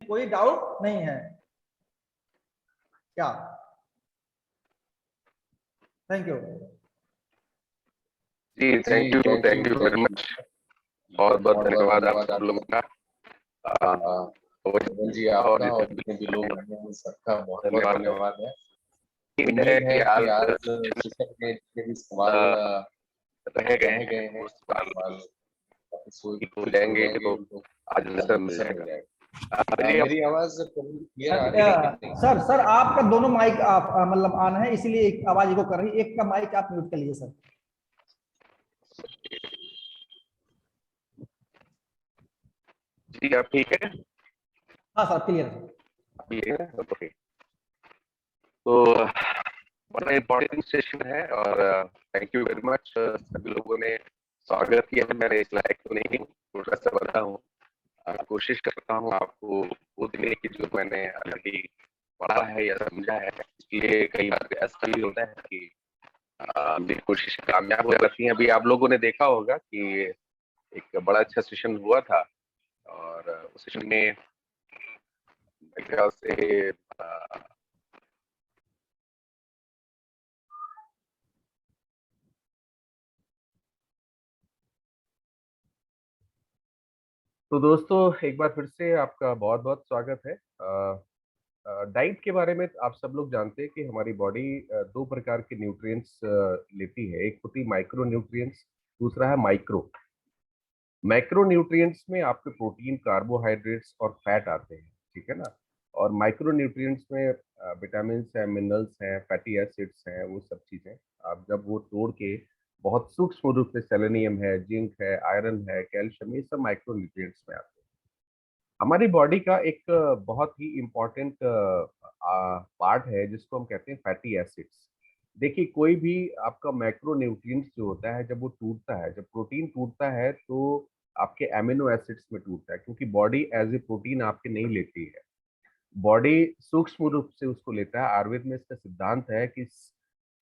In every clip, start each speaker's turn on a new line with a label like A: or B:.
A: कोई डाउट नहीं है क्या? Thank you
B: ji, thank you very much. बहुत बहुत धन्यवाद आप सब लोगों का।
C: पवन जी आपका और जितने भी लोग हैं सबका बहुत बहुत धन्यवाद है।
B: उम्मीद है कि आज
C: शिक्षक ने जितने भी सवाल
B: रह गए
C: हैं
B: वो सवाल
C: भूल
B: जाएंगे तो आज आंसर मिल
C: मिल
B: जाएगा।
C: जाएगा। मेरी आवाज क्लियर आ रही है?
A: सर आपका दोनों माइक आप मतलब ऑन है, इसलिए एक आवाज इको कर रही है। एक का माइक आप म्यूट कर लीजिए सर।
B: जी आप ठीक है?
A: हाँ सर क्लियर
B: है। ओके, तो बड़ा इम्पोर्टेंट सेशन है और थैंक यू वेरी मच सभी लोगों ने स्वागत किया। मैंने इस लायक तो नहीं हूँ, थोड़ा सा बता हूँ, कोशिश करता हूँ आपको वो देने की जो मैंने ऑलरेडी पढ़ा है या समझा है। इसलिए कई बार ऐसा भी होता है कि मेरी कोशिश कामयाब हो जाती है। अभी आप लोगों ने देखा होगा कि एक बड़ा अच्छा सेशन हुआ था और उस सेशन में मेरे ख्याल से तो दोस्तों एक बार फिर से आपका बहुत बहुत स्वागत है। डाइट के बारे में आप सब लोग जानते हैं कि हमारी बॉडी दो प्रकार के न्यूट्रिएंट्स लेती है। एक होती है माइक्रो न्यूट्रिएंट्स, दूसरा है माइक्रो। मैक्रो न्यूट्रिएंट्स में आपके प्रोटीन, कार्बोहाइड्रेट्स और फैट आते हैं, ठीक है ना। और माइक्रो न्यूट्रिएंट्स में विटामिन हैं, मिनरल्स हैं, फैटी एसिड्स हैं, वो सब चीज़ें आप जब वो तोड़ के बहुत सूक्ष्म रूप से सेलेनियम है, जिंक है, आयरन है, कैल्शियम, ये सब माइक्रो न्यूट्रिएंट्स में आते हैं। हमारी बॉडी का एक बहुत ही इम्पोर्टेंट पार्ट है जिसको हम कहते हैं फैटी एसिड्स। देखिए कोई भी आपका मैक्रो न्यूट्रिएंट्स जो होता है जब वो टूटता है, जब प्रोटीन टूटता है तो आपके एमिनो एसिड्स में टूटता है, क्योंकि बॉडी एज ए प्रोटीन आपके नहीं लेती है, बॉडी सूक्ष्म रूप से उसको लेता है। आयुर्वेद में इसका सिद्धांत है कि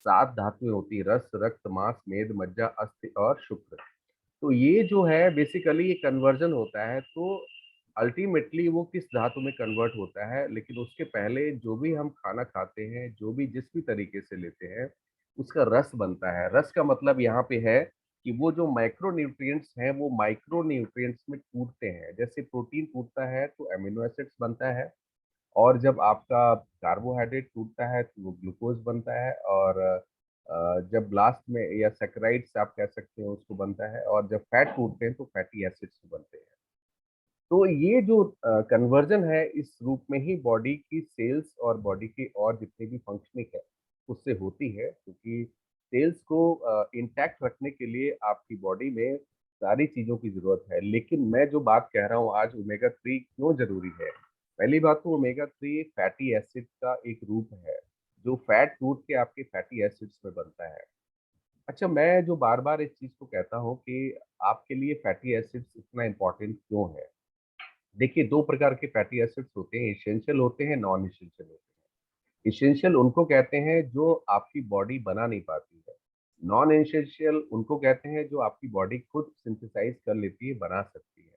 B: 7 धातुएं होती है, रस, रक्त, मांस, मेद, मज्जा, अस्थि और शुक्र। तो ये जो है बेसिकली ये कन्वर्जन होता है, तो अल्टीमेटली वो किस धातु में कन्वर्ट होता है, लेकिन उसके पहले जो भी हम खाना खाते हैं, जो भी जिस भी तरीके से लेते हैं, उसका रस बनता है। रस का मतलब यहाँ पे है कि वो जो माइक्रो न्यूट्रिएंट्स हैं वो माइक्रो न्यूट्रिएंट्स में टूटते हैं। जैसे प्रोटीन टूटता है तो एमिनो एसिड्स बनता है, और जब आपका कार्बोहाइड्रेट टूटता है तो वो ग्लूकोज बनता है, और जब लास्ट में या सैकराइड्स आप कह सकते हैं उसको बनता है, और जब फैट टूटते हैं तो फैटी एसिड्स बनते हैं। तो ये जो कन्वर्जन है इस रूप में ही बॉडी की सेल्स और बॉडी की और जितनी भी फंक्शनिंग है उससे होती है, क्योंकि सेल्स को इंटैक्ट रखने के लिए आपकी बॉडी में सारी चीज़ों की ज़रूरत है। लेकिन मैं जो बात कह रहा हूँ आज, ओमेगा 3 क्यों ज़रूरी है। पहली बात तो ओमेगा 3 फैटी एसिड का एक रूप है जो फैट टूट के आपके फैटी एसिड्स में बनता है। अच्छा, मैं जो बार बार इस चीज़ को कहता हूँ कि आपके लिए फैटी एसिड्स इतना इम्पोर्टेंट क्यों है। देखिए दो प्रकार के फैटी एसिड्स होते हैं, एसेंशियल होते हैं, नॉन एसेंशियल होते हैं। एसेंशियल उनको कहते हैं जो आपकी बॉडी बना नहीं पाती है, नॉन एसेंशियल उनको कहते हैं जो आपकी बॉडी खुद सिंथेसाइज कर लेती है, बना सकती है।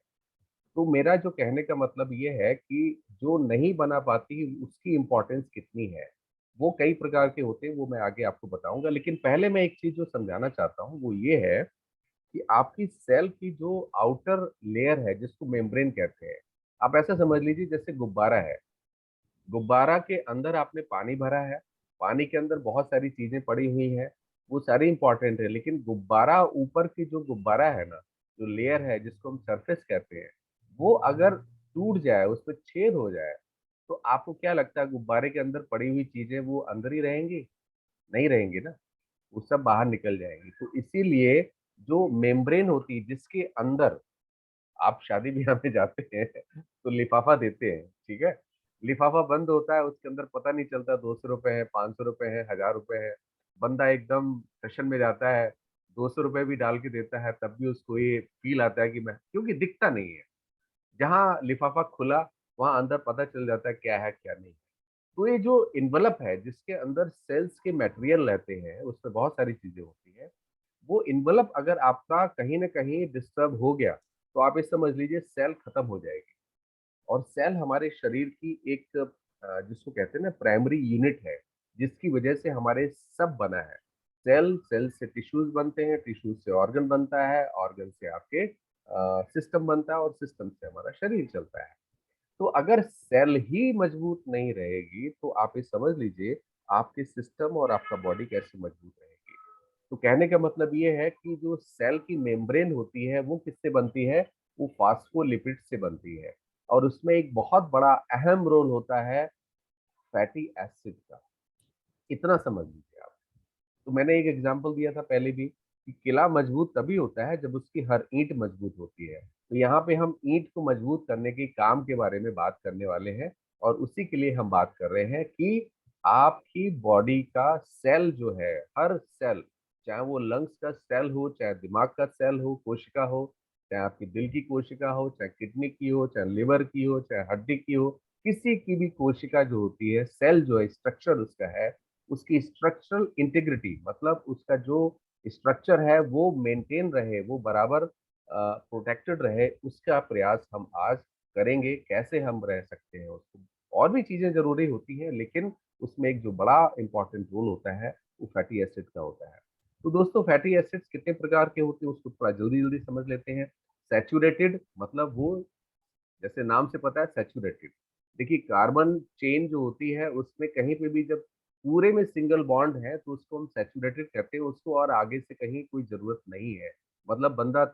B: तो मेरा जो कहने का मतलब ये है कि जो नहीं बना पाती उसकी इम्पोर्टेंस कितनी है। वो कई प्रकार के होते हैं, वो मैं आगे आपको बताऊंगा। लेकिन पहले मैं एक चीज जो समझाना चाहता हूँ वो ये है कि आपकी सेल की जो आउटर लेयर है जिसको मेम्ब्रेन कहते हैं, आप ऐसा समझ लीजिए जैसे गुब्बारा है। गुब्बारा के अंदर आपने पानी भरा है, पानी के अंदर बहुत सारी चीजें पड़ी हुई हैं, वो सारी इंपॉर्टेंट है। लेकिन गुब्बारा ऊपर की जो गुब्बारा है ना, जो लेयर है जिसको हम सरफेस कहते हैं, वो अगर टूट जाए, उस पर छेद हो जाए, तो आपको क्या लगता है गुब्बारे के अंदर पड़ी हुई चीजें वो अंदर ही रहेंगी? नहीं रहेंगी ना, वो सब बाहर निकल जाएंगी। तो इसीलिए जो मेम्ब्रेन होती है जिसके अंदर आप शादी ब्याह में जाते हैं तो लिफाफा देते हैं, ठीक है। लिफाफा बंद होता है, उसके अंदर पता नहीं चलता 200 रुपए है, 500 रुपए है, 1000 रुपए है। बंदा एकदम फैशन में जाता है, 200 रुपए भी डाल के देता है, तब भी उसको ये फील आता है कि मैं, क्योंकि दिखता नहीं है। जहाँ लिफाफा खुला वहां अंदर पता चल जाता है क्या है क्या नहीं। तो ये जो इन्वेलप है जिसके अंदर सेल्स के मटेरियल रहते हैं, उसमें बहुत सारी चीजें होती हैं। वो इन्वेलप अगर आपका कहीं ना कहीं डिस्टर्ब हो गया तो आप ये समझ लीजिए सेल खत्म हो जाएगी। और सेल हमारे शरीर की एक जिसको कहते हैं ना प्राइमरी यूनिट है, जिसकी वजह से हमारे सब बना है। सेल से टिश्यूज बनते हैं, टिश्यूज से ऑर्गन बनता है, ऑर्गन से आपके सिस्टम बनता है, और सिस्टम से हमारा शरीर चलता है। तो अगर सेल ही मजबूत नहीं रहेगी तो आप ये समझ लीजिए आपके सिस्टम और आपका बॉडी कैसे मजबूत रहेगी। तो कहने का मतलब ये है कि जो सेल की मेम्ब्रेन होती है वो किससे बनती है? वो फास्फोलिपिड से बनती है, और उसमें एक बहुत बड़ा अहम रोल होता है फैटी एसिड का। इतना समझ लीजिए आप। तो मैंने एक एग्जांपल दिया था पहले भी कि किला मजबूत तभी होता है जब उसकी हर ईंट मजबूत होती है। तो यहाँ पे हम ईंट को मजबूत करने के काम के बारे में बात करने वाले हैं, और उसी के लिए हम बात कर रहे हैं कि आपकी बॉडी का सेल जो है, हर सेल, चाहे वो लंग्स का सेल हो, चाहे दिमाग का सेल हो, कोशिका हो, चाहे आपकी दिल की कोशिका हो, चाहे किडनी की हो, चाहे लिवर की हो, चाहे हड्डी की हो, किसी की भी कोशिका जो होती है, सेल जो है, स्ट्रक्चर उसका है, उसकी स्ट्रक्चरल इंटीग्रिटी मतलब उसका जो स्ट्रक्चर है वो मेंटेन रहे, वो बराबर प्रोटेक्टेड रहे, उसका प्रयास हम आज करेंगे। कैसे हम रह सकते हैं उसको, और भी चीजें जरूरी होती हैं, लेकिन उसमें एक जो बड़ा इंपॉर्टेंट रोल होता है वो फैटी एसिड का होता है। तो दोस्तों, फैटी एसिड्स कितने प्रकार के होते हैं उसको थोड़ा जल्दी जल्दी समझ लेते हैं। सैचुरेटेड मतलब वो, जैसे नाम से पता है, सैचुरेटेड। देखिए, कार्बन चेन जो होती है उसमें कहीं पे भी जब पूरे में सिंगल बॉन्ड है तो उसको हम सैचुरेटेड कहते हैं, उसको और आगे से कहीं कोई जरूरत नहीं है। मतलब बंदा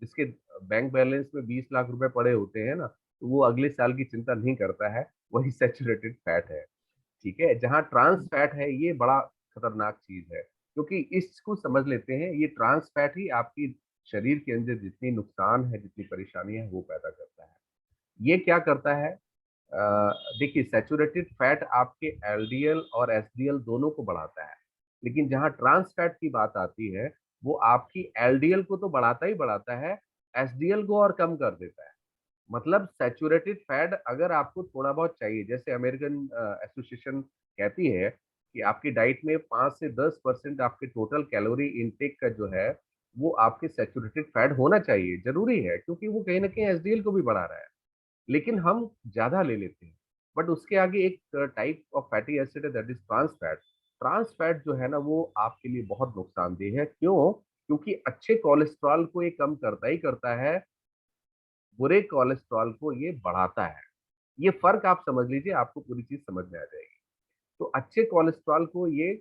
B: जिसके बैंक बैलेंस में 20 लाख रुपए पड़े होते हैं ना, तो वो अगले साल की चिंता नहीं करता है, वही सैचुरेटेड फैट है। ठीक है। जहाँ ट्रांस फैट है, ये बड़ा खतरनाक चीज है, क्योंकि इसको समझ लेते हैं, ये ट्रांस फैट ही आपकी शरीर के अंदर जितनी नुकसान है, जितनी परेशानी है, वो पैदा करता है। ये क्या करता है? देखिए, सैचुरेटेड फैट आपके एलडीएल और एसडीएल दोनों को बढ़ाता है, लेकिन जहां ट्रांस फैट की बात आती है, वो आपकी एलडीएल को तो बढ़ाता ही बढ़ाता है, एसडीएल को और कम कर देता है। मतलब सैचुरेटेड फैट अगर आपको थोड़ा बहुत चाहिए, जैसे अमेरिकन एसोसिएशन कहती है कि आपकी डाइट में 5 से 10% आपके टोटल कैलोरी इनटेक का जो है, वो आपके सैचुरेटेड फैट होना चाहिए, जरूरी है, क्योंकि वो कहीं ना कहीं एसडीएल को भी बढ़ा रहा है। लेकिन हम ज्यादा ले लेते हैं। बट उसके आगे एक टाइप ऑफ फैटी एसिड है, that is trans fat. Trans fat जो है ना, वो आपके लिए बहुत नुकसानदेह है। क्यों? क्योंकि अच्छे कोलेस्ट्रॉल को ये कम करता ही करता है, बुरे कोलेस्ट्रॉल को ये बढ़ाता है। ये फर्क आप समझ लीजिए, आपको पूरी चीज समझ में आ जाएगी। तो अच्छे कोलेस्ट्रॉल को ये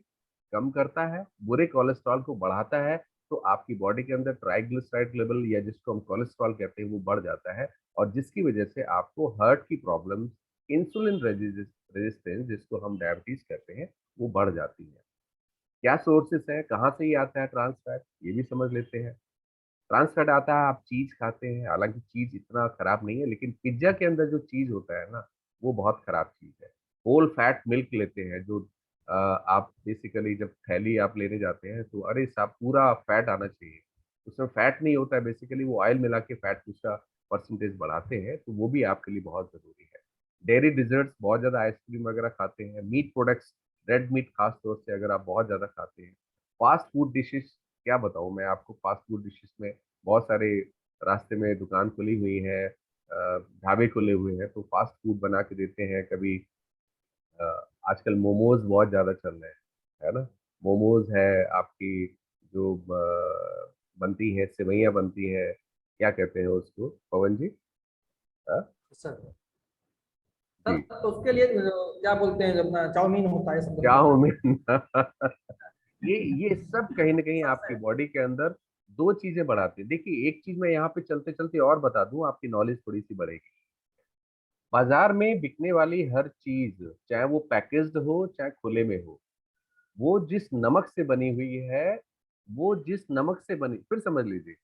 B: कम करता है, बुरे कोलेस्ट्रॉल को बढ़ाता है। तो आपकी बॉडी के अंदर ट्राइग्लिसराइड लेवल, या जिसको हम कोलेस्ट्रॉल कहते हैं, वो बढ़ जाता है, और जिसकी वजह से आपको हार्ट की प्रॉब्लम, इंसुलिन रेजिस्टेंस, जिसको हम डायबिटीज कहते हैं, वो बढ़ जाती है। क्या सोर्सेस है, कहाँ से ये आता है ट्रांस फैट, ये भी समझ लेते हैं। ट्रांस फैट आता है, आप चीज खाते हैं, हालांकि चीज इतना खराब नहीं है, लेकिन पिज्जा के अंदर जो चीज होता है ना, वो बहुत खराब चीज है। होल फैट मिल्क लेते हैं, जो आप बेसिकली जब थैली आप लेने जाते हैं, तो अरे साहब, पूरा फैट आना चाहिए, उसमें फैट नहीं होता है, बेसिकली वो ऑयल मिला के फैट उसका परसेंटेज बढ़ाते हैं, तो वो भी आपके लिए बहुत जरूरी है। डेयरी डिजर्ट्स, बहुत ज्यादा आइसक्रीम वगैरह खाते हैं, मीट प्रोडक्ट्स, रेड मीट खास तौर से अगर आप बहुत ज्यादा खाते हैं, फास्ट फूड डिशेस, क्या बताऊं मैं आपको, फास्ट फूड डिशेस में बहुत सारे रास्ते में दुकान खुली हुई है, ढाबे खुले हुए हैं, तो फास्ट फूड बना के देते हैं। कभी अ, आजकल मोमोज बहुत ज्यादा चल रहे हैं, है ना। मोमोज है, आपकी जो बनती है, सेवइयाँ बनती है, क्या कहते हैं उसको, पवन जी? हाँ?
A: सर सर,
B: जी,
A: तो उसके लिए क्या बोलते हैं, अपना चाउमीन होता है, सब बनता है।
B: चाउमीन। ये सब कहीं ना कहीं आपकी बॉडी के अंदर दो चीजें बढ़ाते हैं। देखिए, एक चीज मैं यहाँ पे चलते चलते और बता दूं, आपकी नॉलेज थोड़ी सी बढ़ेगी। बाजार में बिकने वाली हर चीज, चाहे वो पैकेज्ड हो चाहे खुले में हो, वो जिस नमक से बनी हुई है, वो जिस नमक से बनी, फिर समझ लीजिए,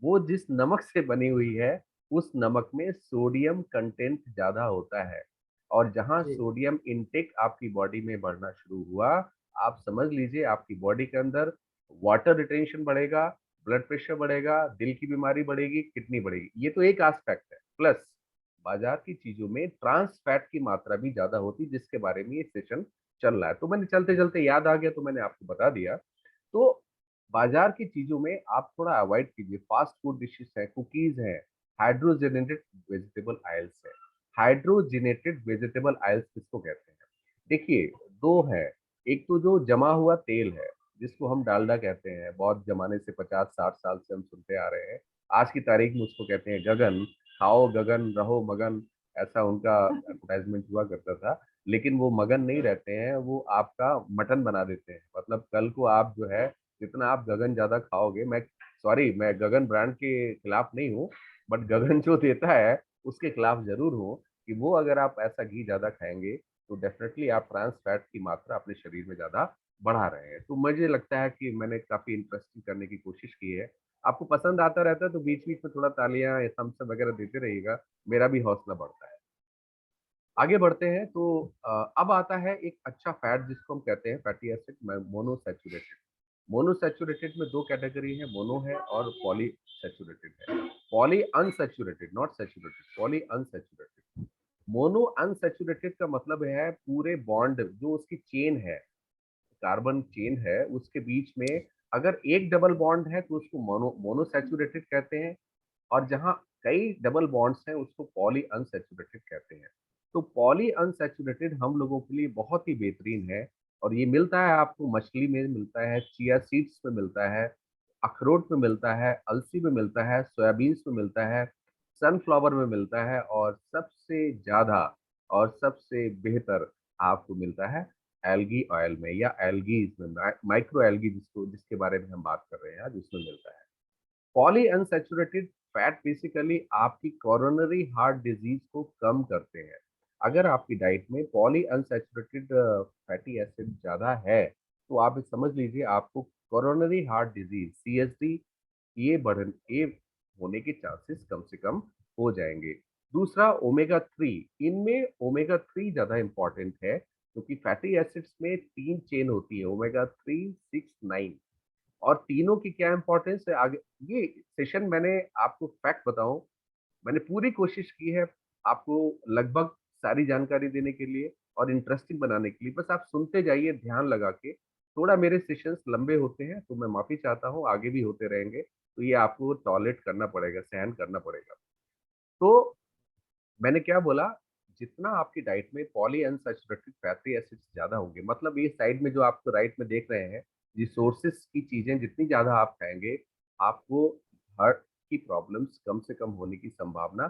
B: वो जिस नमक से बनी हुई है, उस नमक में सोडियम कंटेंट ज्यादा होता है। और जहां
A: जी।
B: सोडियम इनटेक आपकी बॉडी में बढ़ना शुरू हुआ, आप समझ लीजिए आपकी बॉडी के अंदर वाटर रिटेंशन बढ़ेगा, ब्लड प्रेशर बढ़ेगा, दिल की बीमारी बढ़ेगी, किडनी बढ़ेगी। ये तो एक एस्पेक्ट है। प्लस बाजार की चीजों में ट्रांस फैट की मात्रा भी ज्यादा होती, जिसके बारे में ये सेशन चल रहा है। तो मैंने चलते चलते याद आ गया, तो मैंने आपको बता दिया। तो बाजार की चीजों में आप थोड़ा अवॉइड कीजिए। फास्ट फूड डिशेस है, कुकीज है, हाइड्रोजनेटेड वेजिटेबल ऑयल्स है। हाइड्रोजनेटेड वेजिटेबल ऑयल्स किसको कहते हैं? देखिए, दो है। एक तो जो जमा हुआ तेल है, जिसको हम डालडा कहते हैं, बहुत जमाने से 50-60 साल से हम सुनते आ रहे हैं। आज की तारीख में उसको कहते हैं गगन। खाओ गगन, रहो मगन, ऐसा उनका एडवर्टाइजमेंट हुआ करता था। लेकिन वो मगन नहीं रहते हैं, वो आपका मटन बना देते हैं। मतलब कल को आप जो है, जितना आप गगन ज्यादा खाओगे, मैं सॉरी, मैं गगन ब्रांड के खिलाफ नहीं हूँ, बट गगन जो देता है उसके खिलाफ जरूर हूँ, कि वो अगर आप ऐसा घी ज्यादा खाएंगे तो डेफिनेटली आप ट्रांस फैट की मात्रा अपने शरीर में ज्यादा बढ़ा रहे हैं। तो मुझे लगता है कि मैंने काफी इंटरेस्टिंग करने की कोशिश की है। आपको पसंद आता रहता है तो बीच बीच में थोड़ा तालियां या थम्स अप वगैरह देते रहिएगा, मेरा भी हौसला बढ़ता है। आगे बढ़ते हैं तो अब आता है एक अच्छा फैट जिसको हम कहते हैं फैटी एसिड मोनोसैचुरेटेड। मोनोसैचुरेटेड में दो कैटेगरी है, मोनो है और पॉली सैचुरेटेड है। Poly unsaturated, not saturated, poly unsaturated. Mono unsaturated का मतलब है पूरे बॉन्ड जो उसकी चेन है, कार्बन चेन है, उसके बीच में अगर एक डबल बॉन्ड है तो उसको मोनोसैचुरेटेड कहते हैं। और जहां कई डबल बॉन्ड्स हैं उसको पॉली अनसैचुरेटेड कहते हैं। तो पॉली अनसैचुरेटेड हम लोगों के लिए बहुत ही बेहतरीन है। और ये मिलता है आपको मछली में मिलता है, चिया सीड्स में मिलता है, अखरोट में मिलता है, अलसी में मिलता है, सोयाबीन्स में मिलता है, सनफ्लावर में मिलता है, और सबसे ज्यादा और सबसे बेहतर आपको मिलता है एल्गी ऑयल में या एल्गीज में, माइक्रो एल्गी जिसको जिसके बारे में हम बात कर रहे हैं आज, उसमें मिलता है। पॉली अनसैचुरेटेड फैट बेसिकली आपकी कोरोनरी हार्ट डिजीज को कम करते हैं। अगर आपकी डाइट में पॉली अनसैचुरेटेड फैटी एसिड ज़्यादा है तो आप समझ लीजिए आपको कोरोनरी हार्ट डिजीज सीएसडी ये होने के चांसेस कम से कम हो जाएंगे। दूसरा ओमेगा 3, इनमें ओमेगा 3 ज़्यादा इंपॉर्टेंट है क्योंकि फैटी एसिड्स में 3 चेन होती है, ओमेगा 3, 6, 9, और तीनों की क्या इंपॉर्टेंस है आगे। ये सेशन मैंने आपको फैक्ट बताऊं, मैंने पूरी कोशिश की है आपको लगभग सारी जानकारी देने के लिए और इंटरेस्टिंग बनाने के लिए। बस आप सुनते जाइए ध्यान लगा के। थोड़ा मेरे सेशंस लंबे होते हैं तो मैं माफी चाहता हूँ, आगे भी होते रहेंगे तो ये आपको टॉलरेट करना पड़ेगा, सहन करना पड़ेगा। तो मैंने क्या बोला, जितना आपकी डाइट में पॉली अनसैचुरेटेड फैटी एसिड्स ज्यादा होंगे, मतलब ये साइड में जो आपको राइट में देख रहे हैं, रिसोर्सेस की चीजें जितनी ज्यादा आप खाएंगे, आपको हार्ट की प्रॉब्लम्स कम से कम होने की संभावना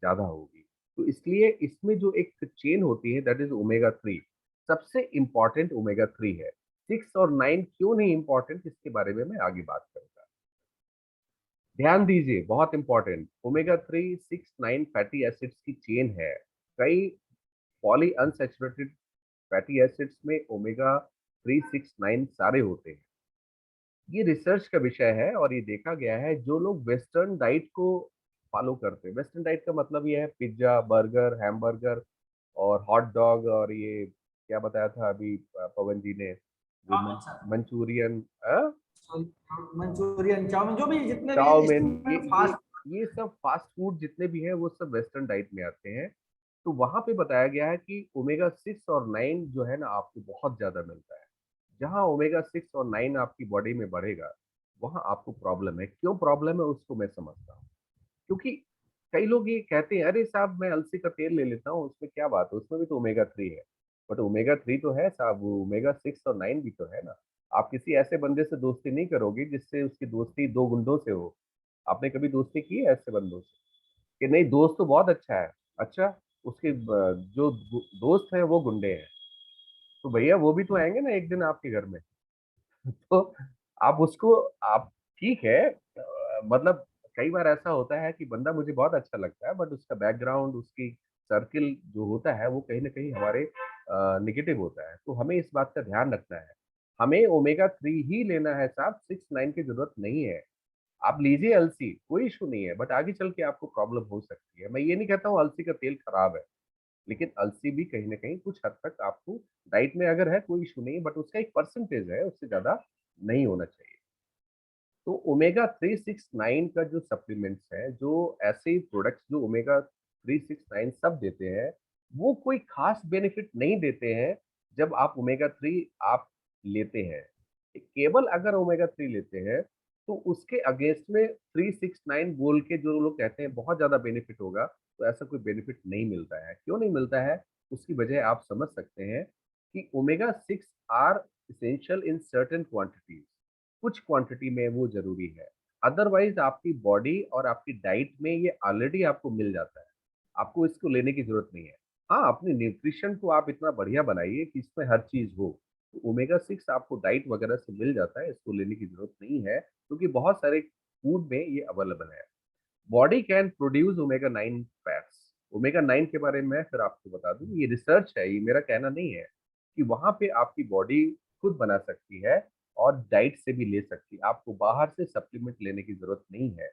B: ज्यादा होगी। तो इसलिए इसमें जो एक चेन होती है दैट इज ओमेगा 3, सबसे इंपॉर्टेंट ओमेगा 3 है। 6 और 9 क्यों नहीं इंपॉर्टेंट, इसके बारे में मैं आगे बात करूंगा। ध्यान दीजिए, बहुत इंपॉर्टेंट, ओमेगा 3, 6, 9 फैटी एसिड्स की चेन है। कई पॉली अनसैचुरेटेड फैटी एसिड्स में ओमेगा 3, 6, 9 सारे होते हैं। ये रिसर्च का विषय है और ये देखा गया है जो लोग वेस्टर्न डाइट को फॉलो करते हैं, वेस्टर्न डाइट का मतलब ये है पिज्जा, बर्गर, हैमबर्गर और हॉट डॉग, और ये क्या बताया था अभी पवन जी ने, जो मंचूरियन,
A: मंचूरियन, चाउमीन, जो भी जितने भी
B: चाउमीन,
A: इसमें
B: ये
A: फास्ट।
B: ये सब फास्ट फूड जितने भी हैं वो सब वेस्टर्न डाइट में आते हैं। तो वहां पे बताया गया है कि ओमेगा 6 और 9 जो है ना आपको बहुत ज्यादा मिलता है। जहां ओमेगा 6 और 9 आपकी बॉडी में बढ़ेगा वहां आपको प्रॉब्लम है। क्यों प्रॉब्लम है उसको मैं समझता हूँ। क्योंकि कई लोग ये कहते हैं अरे साहब मैं अलसी का तेल ले लेता हूँ उसमें क्या बात है, उसमें भी तो ओमेगा 3 है। बट ओमेगा 3 तो है साहब, वो ओमेगा 6 और 9 भी तो है ना। आप किसी ऐसे बंदे से दोस्ती नहीं करोगे जिससे उसकी दोस्ती दो गुंडों से हो। आपने कभी दोस्ती की है ऐसे बंदों से कि नहीं दोस्त तो बहुत अच्छा है, अच्छा उसके जो दोस्त हैं वो गुंडे हैं, तो भैया वो भी तो आएंगे ना एक दिन आपके घर में। तो आप उसको, आप ठीक है, मतलब कई बार ऐसा होता है कि बंदा मुझे बहुत अच्छा लगता है बट उसका बैकग्राउंड, उसकी सर्किल जो होता है वो कहीं ना कहीं हमारे निगेटिव होता है। तो हमें इस बात का ध्यान रखना है। हमें ओमेगा 3 ही लेना है साहब, 6, 9 की जरूरत नहीं है। आप लीजिए अलसी, कोई इशू नहीं है, बट आगे चल के आपको प्रॉब्लम हो सकती है। मैं ये नहीं कहता हूँ अलसी का तेल खराब है, लेकिन अलसी भी कहीं ना कहीं कुछ हद तक आपको डाइट में अगर है कोई इशू नहीं, बट उसका एक परसेंटेज है, उससे ज्यादा नहीं होना चाहिए। तो ओमेगा 3, 6, 9 का जो सप्लीमेंट्स है, जो ऐसे प्रोडक्ट्स जो ओमेगा 3, 6, 9 सब देते हैं, वो कोई खास बेनिफिट नहीं देते हैं जब आप ओमेगा 3 आप लेते हैं। केवल अगर ओमेगा 3 लेते हैं तो उसके अगेंस्ट में 369 बोल के जो लोग कहते हैं बहुत ज्यादा बेनिफिट होगा, तो ऐसा कोई बेनिफिट नहीं मिलता है। क्यों नहीं मिलता है? उसकी वजह आप समझ सकते हैं कि omega 6 are essential in certain quantities, कुछ क्वांटिटी में वो जरूरी है। अदरवाइज आपकी बॉडी और आपकी डाइट में ये ऑलरेडी आपको मिल जाता है, आपको इसको लेने की जरूरत नहीं है। हाँ, अपने न्यूट्रिशन को आप इतना बढ़िया बनाइए कि इसमें हर चीज हो, तो ओमेगा 6 आपको डाइट वगैरह से मिल जाता है, इसको लेने की जरूरत नहीं है, क्योंकि बहुत सारे फूड में ये अवेलेबल है। Body can produce omega 9 fats. Omega 9 के बारे में फिर आपको बता दूं, ये रिसर्च है, ये मेरा कहना नहीं है, कि वहां पे आपकी बॉडी खुद बना सकती है और डाइट से भी ले सकती है, आपको बाहर से सप्लीमेंट लेने की जरूरत नहीं है।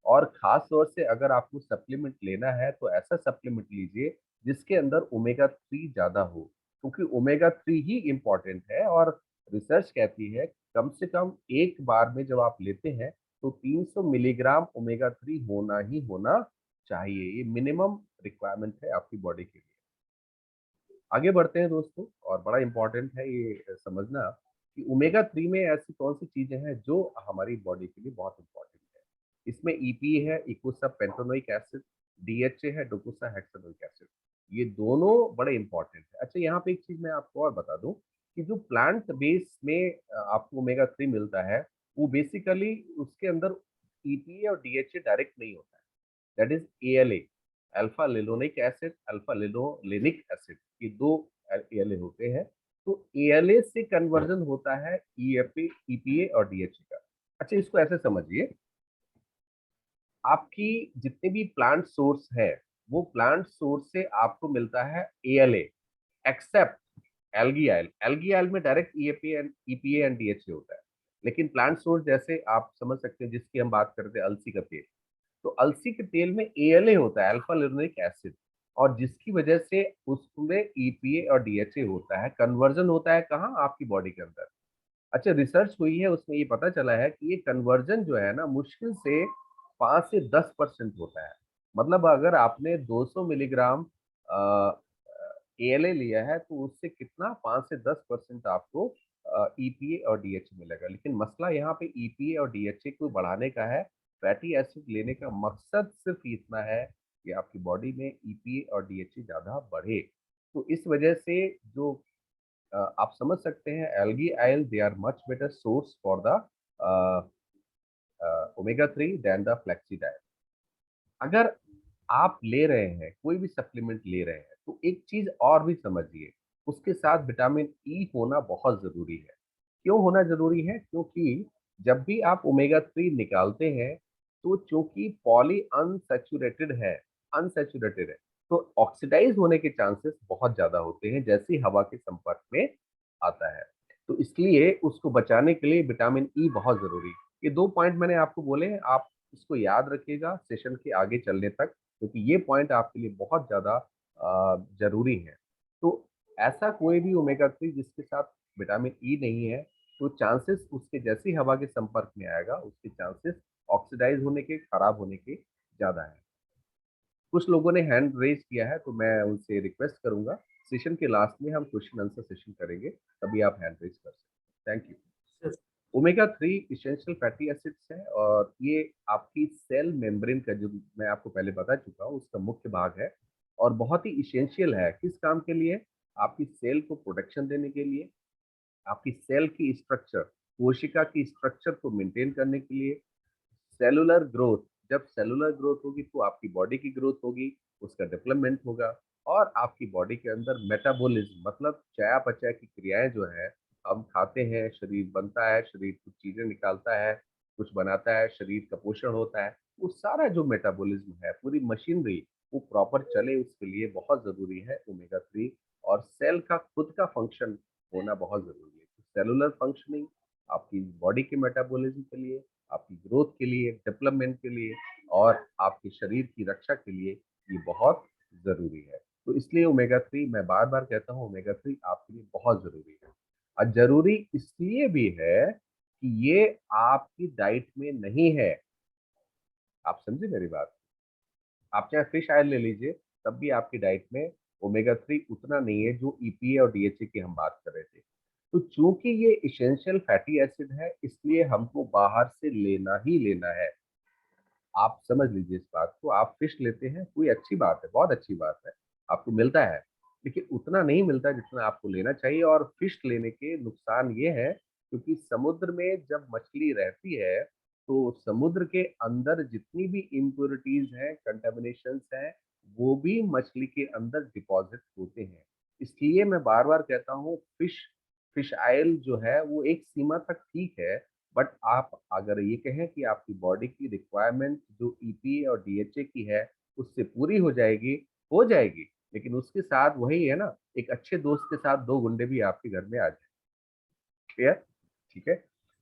B: और खास तौर से अगर आपको सप्लीमेंट लेना है तो ऐसा सप्लीमेंट लीजिए जिसके अंदर ओमेगा 3 ज्यादा हो, क्योंकि ओमेगा 3 ही इम्पोर्टेंट है। और रिसर्च कहती है कम से कम एक बार में जब आप लेते हैं तो 300 मिलीग्राम ओमेगा 3 होना ही होना चाहिए, ये मिनिमम रिक्वायरमेंट है आपकी बॉडी के लिए। आगे बढ़ते हैं दोस्तों, और बड़ा इंपॉर्टेंट है ये समझना कि ओमेगा 3 में ऐसी कौन सी चीजें हैं जो हमारी बॉडी के लिए बहुत इंपॉर्टेंट है। इसमें ईपीए है, इकोसा पेंटोनोइक एसिड, डीएचए है, डोकोसा हेक्सानोइक एसिड, ये दोनों बड़े इंपॉर्टेंट है। अच्छा, यहाँ पे एक चीज मैं आपको और बता दूं कि जो प्लांट बेस में आपको ओमेगा 3 मिलता है, वो बेसिकली उसके अंदर ईपीए और डीएचए डायरेक्ट नहीं होता है, that is ALA, alpha linoleic acid, alpha linolenic acid, ये दो एएलए होते हैं। तो एएलए से कन्वर्जन होता है ईएपी, ईपीए और डीएचए का। अच्छा, इसको ऐसे समझिए, आपकी जितने भी प्लांट सोर्स है, वो प्लांट सोर्स से आपको मिलता है ALA, except algae oil. Algae oil में direct EAP and EPA and DHA होता है। लेकिन प्लांट सोर्स जैसे आप समझ सकते हैं, जिसकी हम बात करते हैं अलसी का तेल, तो अलसी के तेल में एएलए होता है, अल्फा लिनोलिक एसिड, और जिसकी वजह से उसमें ईपीए और डीएचए होता है, कन्वर्जन होता है कहाँ? आपकी बॉडी के अंदर। अच्छा, रिसर्च हुई है, उसमें ये पता चला है कि ये कन्वर्जन जो है ना, मुश्किल से 5 से 10% होता है। मतलब अगर आपने 200 मिलीग्राम एएलए लिया है तो उससे कितना 5 से 10% आपको ईपीए और डीएचए मिलेगा। लेकिन मसला यहाँ पे ईपीए और डीएचए को बढ़ाने का है, फैटी एसिड लेने का मकसद सिर्फ इतना है कि आपकी बॉडी में ईपीए और डीएचए ज्यादा बढ़े। तो इस वजह से जो आप समझ सकते हैं, algae oil they are much better source for the omega 3 than the flaxseed oil. अगर आप ले रहे हैं, कोई भी सप्लीमेंट ले रहे हैं, तो एक चीज और भी समझिए, उसके साथ विटामिन ई होना बहुत जरूरी है। क्यों होना जरूरी है? क्योंकि जब भी आप ओमेगा 3 निकालते हैं, तो चूंकि पॉली अनसैचुरेटेड है, अनसैचुरेटेड है, तो ऑक्सीडाइज होने के चांसेस बहुत ज्यादा होते हैं जैसे ही हवा के संपर्क में आता है। तो इसलिए उसको बचाने के लिए विटामिन ई बहुत जरूरी है। ये दो पॉइंट मैंने आपको बोले हैं, आप इसको याद रखिएगा सेशन के आगे चलने तक, क्योंकि ये पॉइंट आपके लिए बहुत ज्यादा जरूरी है। तो ऐसा कोई भी ओमेगा 3 जिसके साथ विटामिन ई नहीं है, तो चांसेस उसके जैसे ही हवा के संपर्क में आएगा, उसके चांसेस ऑक्सीडाइज होने के, खराब होने के ज्यादा है। कुछ लोगों ने हैंड रेज किया है, तो मैं उनसे रिक्वेस्ट करूंगा, सेशन के लास्ट में हम क्वेश्चन आंसर सेशन करेंगे, तभी आप हैंड रेज कर सकते हैं। Thank you. Omega 3 essential fatty acids है, और ये आपकी सेल मेम्ब्रेन का, जो मैं आपको पहले बता चुका हूँ, उसका मुख्य भाग है और बहुत ही इसेंशियल है। किस काम के लिए? आपकी सेल को प्रोटेक्शन देने के लिए, आपकी सेल की स्ट्रक्चर, कोशिका की स्ट्रक्चर को मेंटेन करने के लिए, सेलुलर ग्रोथ, जब सेलुलर ग्रोथ होगी तो आपकी बॉडी की ग्रोथ होगी, उसका डेवलपमेंट होगा, और आपकी बॉडी के अंदर मेटाबॉलिज्म, मतलब चयापचय की क्रियाएं जो है, हम खाते हैं, शरीर बनता है, शरीर कुछ चीजें निकालता है, कुछ बनाता है, शरीर का पोषण होता है, वो सारा जो मेटाबॉलिज्म है, पूरी मशीनरी, वो प्रॉपर चले, उसके लिए बहुत जरूरी है ओमेगा 3। और सेल का खुद का फंक्शन होना बहुत जरूरी है। सेलुलर फंक्शनिंग आपकी बॉडी के मेटाबॉलिज्म के लिए, आपकी ग्रोथ के लिए, डेवलपमेंट के लिए, और आपके शरीर की रक्षा के लिए ये बहुत जरूरी है। तो इसलिए ओमेगा 3, मैं बार बार कहता हूँ, ओमेगा 3 आपके लिए बहुत जरूरी है। और जरूरी इसलिए भी है कि ये आपकी डाइट में नहीं है। आप समझे मेरी बात? आप चाहे फिश ऑयल ले लीजिए, तब भी आपकी डाइट में ओमेगा 3 उतना नहीं है जो ईपीए और डीएचए की हम बात कर रहे थे। तो चूंकि ये इसेंशियल फैटी एसिड है, इसलिए हमको बाहर से लेना ही लेना है। आप समझ लीजिए इस बात को। आप फिश लेते हैं, कोई अच्छी बात है, बहुत अच्छी बात है, आपको मिलता है, लेकिन उतना नहीं मिलता जितना आपको लेना चाहिए। और फिश लेने के नुकसान ये है, क्योंकि समुद्र में जब मछली रहती है तो समुद्र के अंदर जितनी भी इम्प्योरिटीज हैं, कंटेमिनेशंस हैं, वो भी मछली के अंदर डिपॉजिट होते हैं। इसलिए मैं बार बार कहता हूँ, फिश फिश ऑयल जो है वो एक सीमा तक ठीक है, बट आप अगर ये कहें कि आपकी बॉडी की रिक्वायरमेंट जो ईपीए और डीएचए की है उससे पूरी हो जाएगी, लेकिन उसके साथ वही है ना, एक अच्छे दोस्त के साथ दो गुंडे भी आपके घर में आ जाए। क्लियर? ठीक है।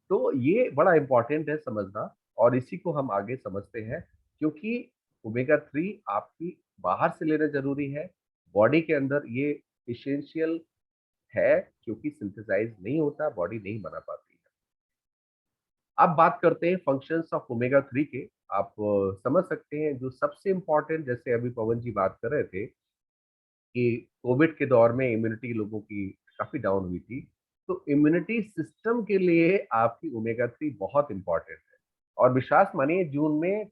B: तो ये बड़ा इंपॉर्टेंट है समझना, और इसी को हम आगे समझते हैं। क्योंकि ओमेगा 3 आपकी बाहर से लेना जरूरी है, बॉडी के अंदर ये इसेंशियल है, क्योंकि सिंथेसाइज नहीं होता, बॉडी नहीं बना पाती है। अब बात करते हैं फंक्शंस ऑफ ओमेगा 3 के। आप समझ सकते हैं जो सबसे इंपॉर्टेंट, जैसे अभी पवन जी बात कर रहे थे कि कोविड के दौर में इम्यूनिटी लोगों की काफी डाउन हुई थी, तो इम्यूनिटी सिस्टम के लिए आपकी ओमेगा 3 बहुत इंपॉर्टेंट है। और विश्वास मानिए, जून में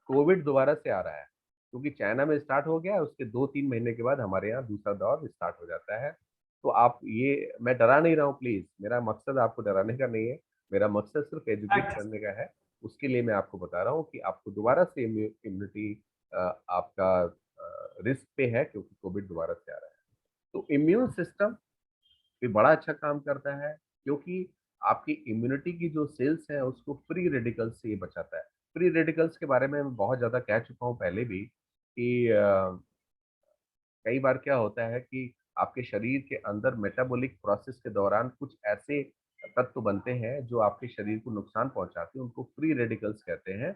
B: कोविड दोबारा से आ रहा है, क्योंकि चाइना में स्टार्ट हो गया, उसके 2-3 महीने के बाद हमारे यहाँ दूसरा दौर स्टार्ट हो जाता है। तो आप ये, मैं डरा नहीं रहा हूँ, प्लीज, मेरा मकसद आपको डराने का नहीं है, मेरा मकसद सिर्फ एजुकेट
A: अच्छा।
B: करने का है। उसके लिए मैं आपको बता रहा हूँ कि आपको दोबारा से इम्यूनिटी आपका रिस्क पे है, क्योंकि कोविड दोबारा से आ रहा है। तो इम्यून सिस्टम भी बड़ा अच्छा काम करता है, क्योंकि आपकी इम्यूनिटी की जो सेल्स हैं उसको फ्री रेडिकल्स से ये बचाता है। फ्री रेडिकल्स के बारे में मैं बहुत ज़्यादा कह चुका हूँ पहले भी कि कई बार क्या होता है कि आपके शरीर के अंदर मेटाबॉलिक प्रोसेस के दौरान कुछ ऐसे तत्व बनते हैं जो आपके शरीर को नुकसान पहुंचाते हैं, उनको फ्री रेडिकल्स कहते हैं।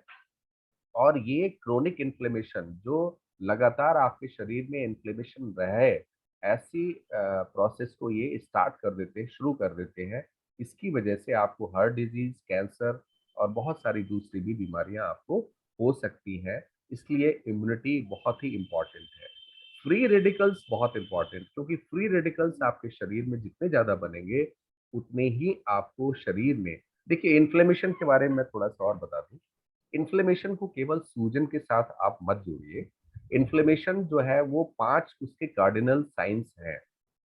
B: और ये क्रोनिक इन्फ्लेमेशन, जो लगातार आपके शरीर में इन्फ्लेमेशन रहे, ऐसी प्रोसेस को ये स्टार्ट कर देते हैं, शुरू कर देते हैं। इसकी वजह से आपको हार्ट डिजीज, कैंसर और बहुत सारी दूसरी भी बीमारियां आपको हो सकती हैं। इसलिए इम्यूनिटी बहुत ही इम्पॉर्टेंट है। फ्री रेडिकल्स बहुत इंपॉर्टेंट, क्योंकि फ्री रेडिकल्स आपके शरीर में जितने ज्यादा बनेंगे, उतने ही आपको शरीर में, देखिए इन्फ्लेमेशन के बारे में मैं थोड़ा सा और बता दूं। इन्फ्लेमेशन को केवल सूजन के साथ आप मत जोड़िए। इन्फ्लेमेशन जो है वो 5 उसके कार्डिनल साइंस हैं।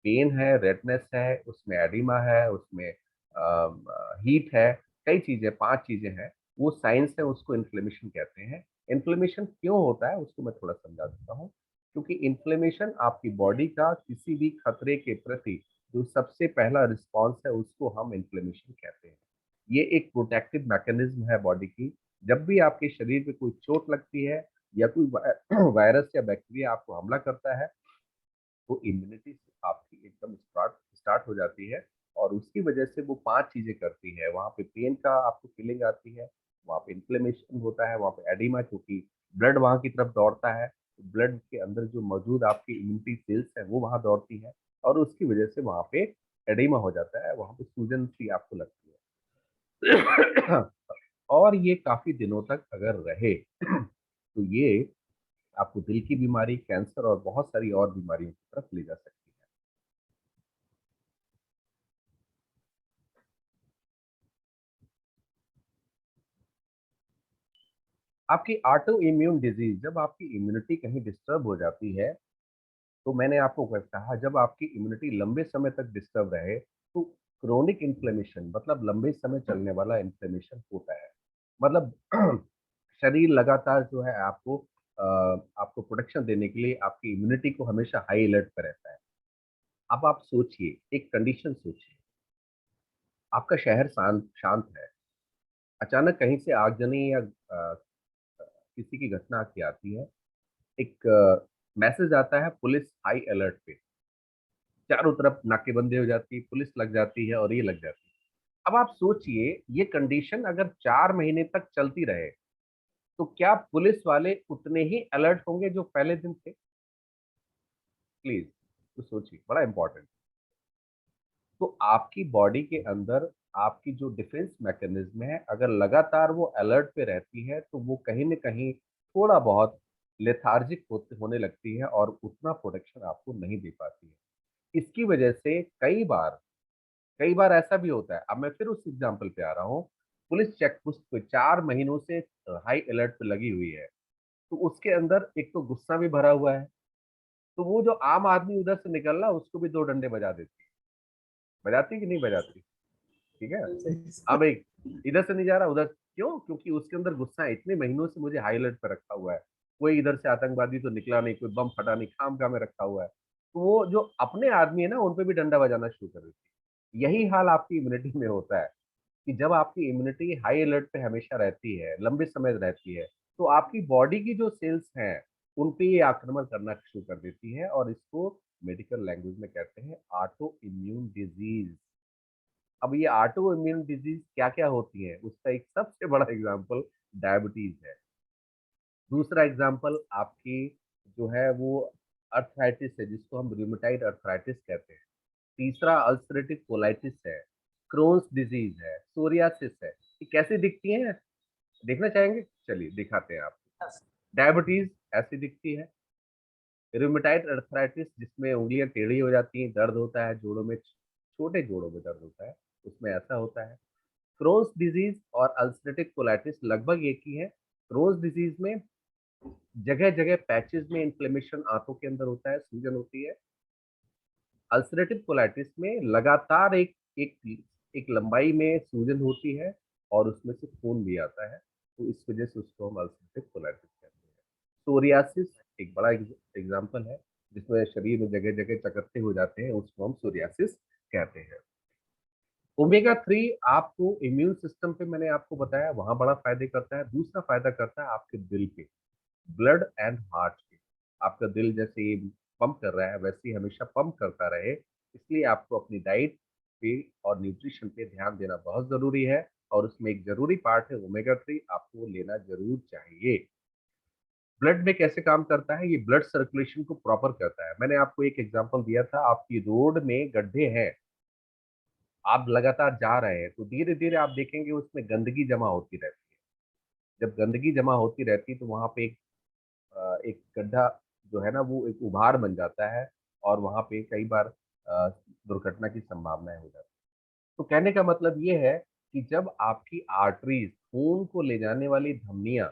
B: पेन है, रेडनेस है, उसमें एडिमा है, उसमें हीट है, कई चीजें, 5 चीजें हैं, वो साइंस है, उसको इन्फ्लेमेशन कहते हैं। इन्फ्लेमेशन क्यों होता है उसको मैं थोड़ा समझा देता हूँ। क्योंकि इन्फ्लेमेशन आपकी बॉडी का किसी भी खतरे के प्रति जो सबसे पहला रिस्पॉन्स है, उसको हम इन्फ्लेमेशन कहते हैं। ये एक प्रोटेक्टिव मैकेनिज्म है बॉडी की। जब भी आपके शरीर पे कोई चोट लगती है या कोई वायरस या बैक्टीरिया आपको हमला करता है, तो इम्यूनिटी आपकी एकदम स्टार्ट स्टार्ट हो जाती है। और उसकी वजह से वो 5 चीजें करती है। वहाँ पे पेन का आपको फीलिंग आती है, वहाँ पे इन्फ्लेमेशन होता है, वहाँ पे एडिमा, क्योंकि ब्लड वहाँ की तरफ दौड़ता है, ब्लड के अंदर जो मौजूद आपकी इम्यूनिटी सेल्स है वो वहाँ दौड़ती है, और उसकी वजह से वहाँ पे एडिमा हो जाता है, वहाँ पे सूजन सी आपको लगती है। और ये काफी दिनों तक अगर रहे तो ये आपको दिल की बीमारी, कैंसर और बहुत सारी और बीमारियों की तरफ ले जा सकती है। आपकी ऑटो इम्यून डिजीज, जब आपकी इम्यूनिटी कहीं डिस्टर्ब हो जाती है, तो मैंने आपको कहा, जब आपकी इम्यूनिटी लंबे समय तक डिस्टर्ब रहे, तो क्रोनिक इन्फ्लेमेशन, मतलब लंबे समय चलने वाला इन्फ्लेमेशन होता है। मतलब शरीर लगातार जो है आपको प्रोटेक्शन देने के लिए आपकी इम्यूनिटी को हमेशा हाई अलर्ट पर रहता है। अब आप सोचिए, एक कंडीशन सोचिए, आपका शहर शांत शांत है, अचानक कहीं से आगजनी या किसी की घटना की आती है, एक मैसेज आता है, पुलिस हाई अलर्ट पे, चारों तरफ नाकेबंदी हो जाती है, पुलिस लग जाती है और ये लग जाती है। अब आप सोचिए, ये कंडीशन अगर 4 महीने तक चलती रहे, तो क्या पुलिस वाले उतने ही अलर्ट होंगे जो पहले दिन थे? प्लीज तो सोचिए, बड़ा इंपॉर्टेंट। तो आपकी बॉडी के अंदर आपकी जो डिफेंस मैकेनिज्म है, अगर लगातार वो अलर्ट पे रहती है, तो वो कहीं न कहीं थोड़ा बहुत लेथार्जिक होने लगती है और उतना प्रोटेक्शन आपको नहीं दे पाती है। इसकी वजह से कई बार कई बार ऐसा भी होता है। अब मैं फिर उस एग्जाम्पल पे आ रहा हूँ, पुलिस चेक पोस्ट पे 4 महीनों से हाई अलर्ट पे लगी हुई है, तो उसके अंदर एक तो गुस्सा भी भरा हुआ है, तो वो जो आम आदमी उधर से निकल रहा है उसको भी 2 डंडे बजा देती है। बजाती कि नहीं बजाती? ठीक है। अब एक इधर से नहीं जा रहा उधर, क्यों? क्योंकि उसके अंदर गुस्सा है, इतने महीनों से मुझे हाई अलर्ट पे रखा हुआ है, कोई इधर से आतंकवादी तो निकला नहीं, कोई बम फटा नहीं, खाम में रखा हुआ है। तो वो जो अपने आदमी है ना, उन पे भी डंडा बजाना शुरू कर देती है। यही हाल आपकी इम्यूनिटी में होता है कि जब आपकी इम्यूनिटी हाई अलर्ट पे हमेशा रहती है, लंबे समय रहती है, तो आपकी बॉडी की जो सेल्स हैं, उन पे ये आक्रमण करना शुरू कर देती है, और इसको मेडिकल लैंग्वेज में कहते हैं ऑटो इम्यून डिजीज। अब ये ऑटो इम्यून डिजीज क्या क्या होती है, उसका एक सबसे बड़ा एग्जाम्पल डायबिटीज है। दूसरा एग्जाम्पल आपकी जो है वो अर्थराइटिस है, जिसको हम रूमेटाइड अर्थराइटिस कहते हैं। तीसरा अल्सरेटिव कोलाइटिस है, क्रोन्स डिजीज है, सोरियासिस है। ये कैसे दिखती हैं, देखना चाहेंगे? चलिए दिखाते हैं आपको। डायबिटीज ऐसी दिखती है। रूमेटाइड अर्थराइटिस, जिसमें उंगलियां टेढ़ी हो जाती हैं, दर्द होता है जोड़ों में, छोटे जोड़ों में दर्द होता है, उसमें ऐसा होता है। क्रोन्स डिजीज और अल्सरेटिव कोलाइटिस लगभग एक ही है। क्रोन्स डिजीज में जगह जगह पैचेस में इन्फ्लेमेशन आंतों के अंदर होता है, सूजन होती है। अल्सरेटिव कोलाइटिस में लगातार एक एक लंबाई में सूजन होती है, और उसमें से खून भी आता है, तो इस वजह से उसको हम अल्सरेटिव कोलाइटिस कहते हैं। सोरियासिस एक बड़ा एग्जाम्पल है, जिसमें शरीर में जगह जगह चकत्ते हो जाते हैं, उसको हम सोरियासिस कहते हैं। ओमेगा 3 आपको इम्यून सिस्टम पे, मैंने आपको बताया, वहां बड़ा फायदे करता है। दूसरा फायदा करता है आपके दिल पे, ब्लड एंड हार्ट पे। आपका दिल जैसे ये पंप कर रहा है, वैसे ही हमेशा पंप करता रहे, इसलिए आपको अपनी डाइट पे और न्यूट्रिशन पे ध्यान देना बहुत जरूरी है, और उसमें एक जरूरी पार्ट है ओमेगा 3, आपको लेना जरूर चाहिए। ब्लड में कैसे काम करता है, ये ब्लड सर्कुलेशन को प्रॉपर करता है। मैंने आपको एक एग्जांपल दिया था, आपकी रोड में गड्ढे हैं, आप लगातार जा रहे हैं, तो धीरे धीरे आप देखेंगे उसमें गंदगी जमा होती रहती है। जब गंदगी जमा होती रहती है, तो वहां पे एक गड्ढा जो है ना, वो एक उभार बन जाता है, और वहां पे कई बार दुर्घटना की संभावनाएं हो जाती है। तो कहने का मतलब ये है कि जब आपकी आर्टरीज, खून को ले जाने वाली धमनियां,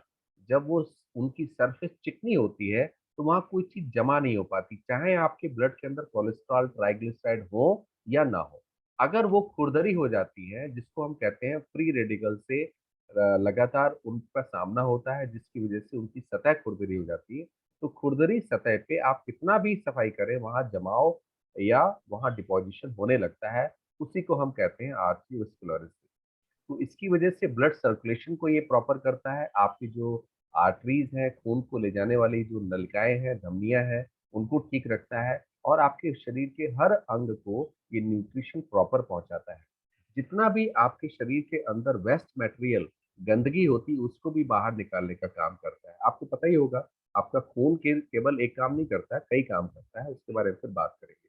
B: जब वो उनकी सरफेस चिकनी होती है, तो वहां कोई चीज जमा नहीं हो पाती, चाहे आपके ब्लड के अंदर कोलेस्ट्रॉल, ट्राइग्लिसराइड हो या ना हो। अगर वो खुरदरी हो जाती है, जिसको हम कहते हैं फ्री रेडिकल से लगातार उनका सामना होता है, जिसकी वजह से उनकी सतह खुरदरी हो जाती है, तो खुरदरी सतह पे आप कितना भी सफाई करें, वहां जमाव या वहां डिपोजिशन होने लगता है। उसी को हम कहते हैं आर्टरीओस्क्लेरोसिस। तो इसकी वजह से ब्लड सर्कुलेशन को ये प्रॉपर करता है, आपकी जो आर्टरीज हैं, खून को ले जाने वाली जो नलिकाएं हैं, धमनियां हैं, उनको ठीक रखता है, और आपके शरीर के हर अंग को ये न्यूट्रिशन प्रॉपर पहुंचाता है। जितना भी आपके शरीर के अंदर वेस्ट मटेरियल, गंदगी होती है, उसको भी बाहर निकालने का काम करता है। आपको पता ही होगा, आपका खून के केवल एक काम नहीं करता है, कई काम करता है, उसके बारे में फिर बात करेंगे।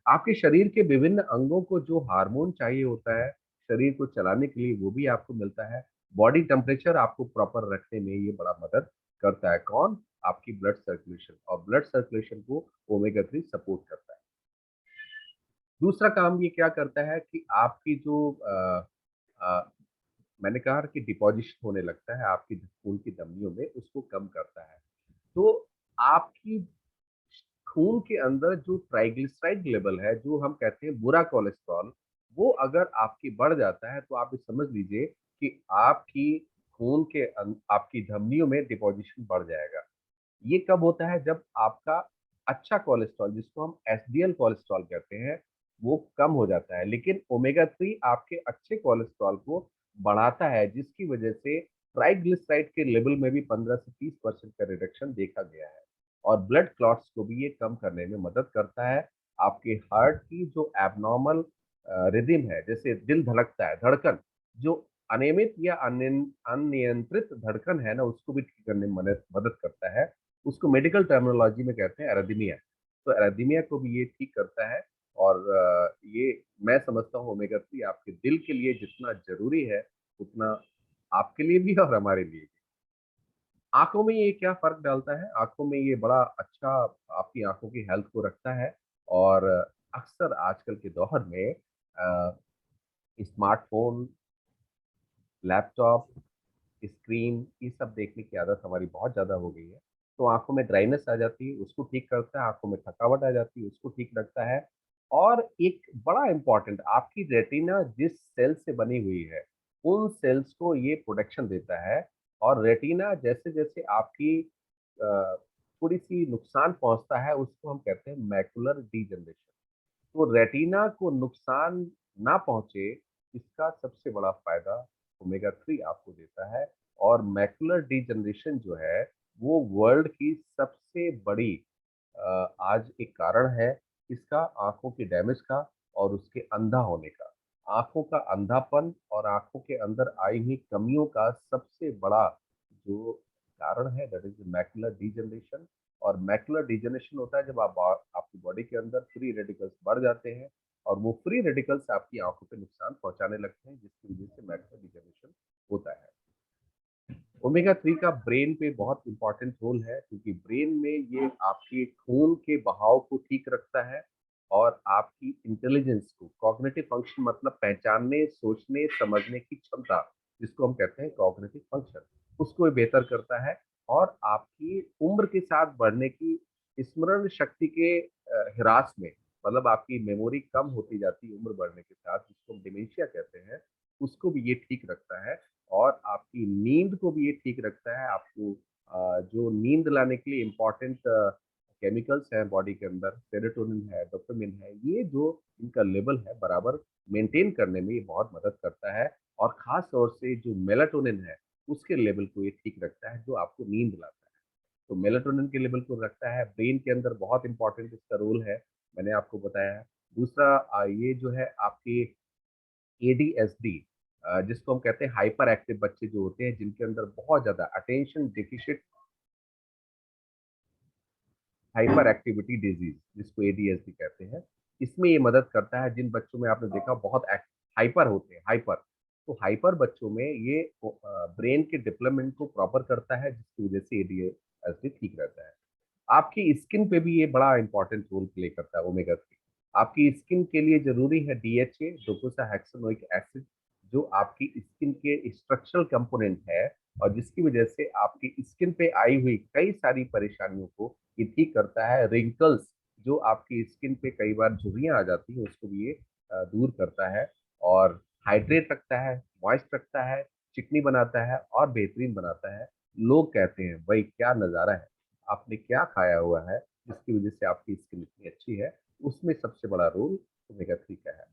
B: आपके शरीर के विभिन्न अंगों को जो हार्मोन चाहिए होता है शरीर को चलाने के लिए, वो भी आपको मिलता है। बॉडी टेम्परेचर आपको प्रॉपर रखने में ये बड़ा मदद करता है। कौन? आपकी ब्लड सर्कुलेशन, और ब्लड सर्कुलेशन को ओमेगा 3 सपोर्ट करता है। दूसरा काम ये क्या करता है कि आपकी जो अ, मैंने कहा कि डिपोजिशन होने लगता है आपकी खून की धमनियों में, उसको कम करता है। तो आपकी खून के अंदर जो ट्राइग्लिसराइड लेवल है, जो हम कहते हैं बुरा कोलेस्ट्रॉल, वो अगर आपकी बढ़ जाता है, तो आप ये समझ लीजिए कि आपकी आपकी धमनियों में डिपोजिशन बढ़ जाएगा। ये कब होता है? जब आपका अच्छा कोलेस्ट्रॉल, जिसको हम एसडीएल कोलेस्ट्रॉल कहते हैं, वो कम हो जाता है। लेकिन ओमेगा 3 आपके अच्छे कोलेस्ट्रॉल को बढ़ाता है, जिसकी वजह से ट्राइग्लिसराइड के लेवल में भी 15 से 30% का रिडक्शन देखा गया है, और ब्लड क्लॉट्स को भी ये कम करने में मदद करता है। आपके हार्ट की जो एबनॉर्मल रिदम है, जैसे दिल धड़कता है, धड़कन जो अनियमित या अनियंत्रित धड़कन है ना, उसको भी ठीक करने में मदद मदद करता है। उसको मेडिकल टर्मिनोलॉजी में कहते हैं एरिथमिया। तो एरिथमिया को भी ये ठीक करता है, और ये मैं समझता हूँ ओमेगा 3 आपके दिल के लिए जितना जरूरी है, उतना आपके लिए भी और हमारे लिए भी। आंखों में ये क्या फर्क डालता है? आंखों में ये बड़ा अच्छा आपकी आंखों की हेल्थ को रखता है, और अक्सर आजकल के दौर में स्मार्टफोन, लैपटॉप, स्क्रीन, ये सब देखने की आदत हमारी बहुत ज़्यादा हो गई है। तो आंखों में ड्राइनेस आ जाती है, उसको ठीक करता है। आंखों में थकावट आ जाती है, उसको ठीक रखता है। और एक बड़ा इम्पोर्टेंट, आपकी रेटिना जिस सेल से बनी हुई है, उन सेल्स को ये प्रोटेक्शन देता है। और रेटिना जैसे जैसे आपकी थोड़ी सी नुकसान पहुंचता है, उसको हम कहते हैं मैकुलर डीजनरेशन। तो रेटिना को नुकसान ना पहुंचे, इसका सबसे बड़ा फायदा ओमेगा 3 आपको देता है। और मैकुलर डीजनरेशन जो है, वो वर्ल्ड की सबसे बड़ी आज एक कारण है इसका, आंखों की डैमेज का और उसके अंधा होने का। आंखों का अंधापन और आंखों के अंदर आई हुई कमियों का सबसे बड़ा जो कारण है, दैट इज मैकुलर डीजनरेशन। और मैकुलर डिजनरेशन होता है जब आपकी बॉडी के अंदर फ्री रेडिकल्स बढ़ जाते हैं, और वो फ्री रेडिकल्स आपकी आंखों पे नुकसान पहुंचाने लगते हैं, जिसकी वजह से मैकुलर डिजनरेशन होता है। ओमेगा 3 का ब्रेन पे बहुत इंपॉर्टेंट रोल है, क्योंकि ब्रेन में ये आपके खून के बहाव को ठीक रखता है और आपकी इंटेलिजेंस को, कॉग्निटिव फंक्शन मतलब पहचानने, सोचने, समझने की क्षमता, जिसको हम कहते हैं कॉग्निटिव फंक्शन, उसको ये बेहतर करता है। और आपकी उम्र के साथ बढ़ने की स्मरण शक्ति के ह्रास में, मतलब आपकी मेमोरी कम होती जाती है उम्र बढ़ने के साथ, जिसको हम डिमेंशिया कहते हैं, उसको भी ये ठीक रखता है। और आपकी नींद को भी ये ठीक रखता है। आपको जो नींद लाने के लिए इम्पोर्टेंट केमिकल्स हैं बॉडी के अंदर, सेरोटोनिन है, डोपामिन है, ये जो इनका लेवल है बराबर मेंटेन करने में ये बहुत मदद करता है। और खास तौर से जो मेलाटोनिन है, उसके लेवल को ये ठीक रखता है, जो आपको नींद लाता है। तो मेलाटोनिन के लेवल को रखता है। ब्रेन के अंदर बहुत इंपॉर्टेंट इसका रोल है, मैंने आपको बताया है। दूसरा ये जो है आपके एडीएसडी, जिसको हम कहते हैं हाइपर एक्टिव बच्चे जो होते हैं, जिनके अंदर बहुत ज्यादा attention deficit hyper activity disease, जिसको एडीएसडी कहते हैं, इसमें ये मदद करता है। जिन बच्चों में आपने देखा बहुत हाइपर होते हैं, हाइपर, तो हाइपर बच्चों में ये ब्रेन के डेवलपमेंट को प्रॉपर करता है, जिसकी वजह से एडीएसडी ठीक रहता है। आपकी स्किन पे भी ये बड़ा इंपॉर्टेंट रोल प्ले करता है ओमेगा 3। आपकी स्किन के लिए जरूरी है डीएचए, डोकोसाहेक्सानोइक एसिड, जो आपकी स्किन के स्ट्रक्चरल कंपोनेंट है, और जिसकी वजह से आपकी स्किन पे आई हुई कई सारी परेशानियों को ये ठीक करता है। रिंकल्स, जो आपकी स्किन पे कई बार झुर्रियां आ जाती हैं, उसको भी ये दूर करता है। और हाइड्रेट रखता है, मॉइस्ट रखता है, चिकनी बनाता है और बेहतरीन बनाता है। लोग कहते हैं भाई क्या नज़ारा है, आपने क्या खाया हुआ है जिसकी वजह से आपकी स्किन इतनी अच्छी है। उसमें सबसे बड़ा रोल ओमेगा 3 का है।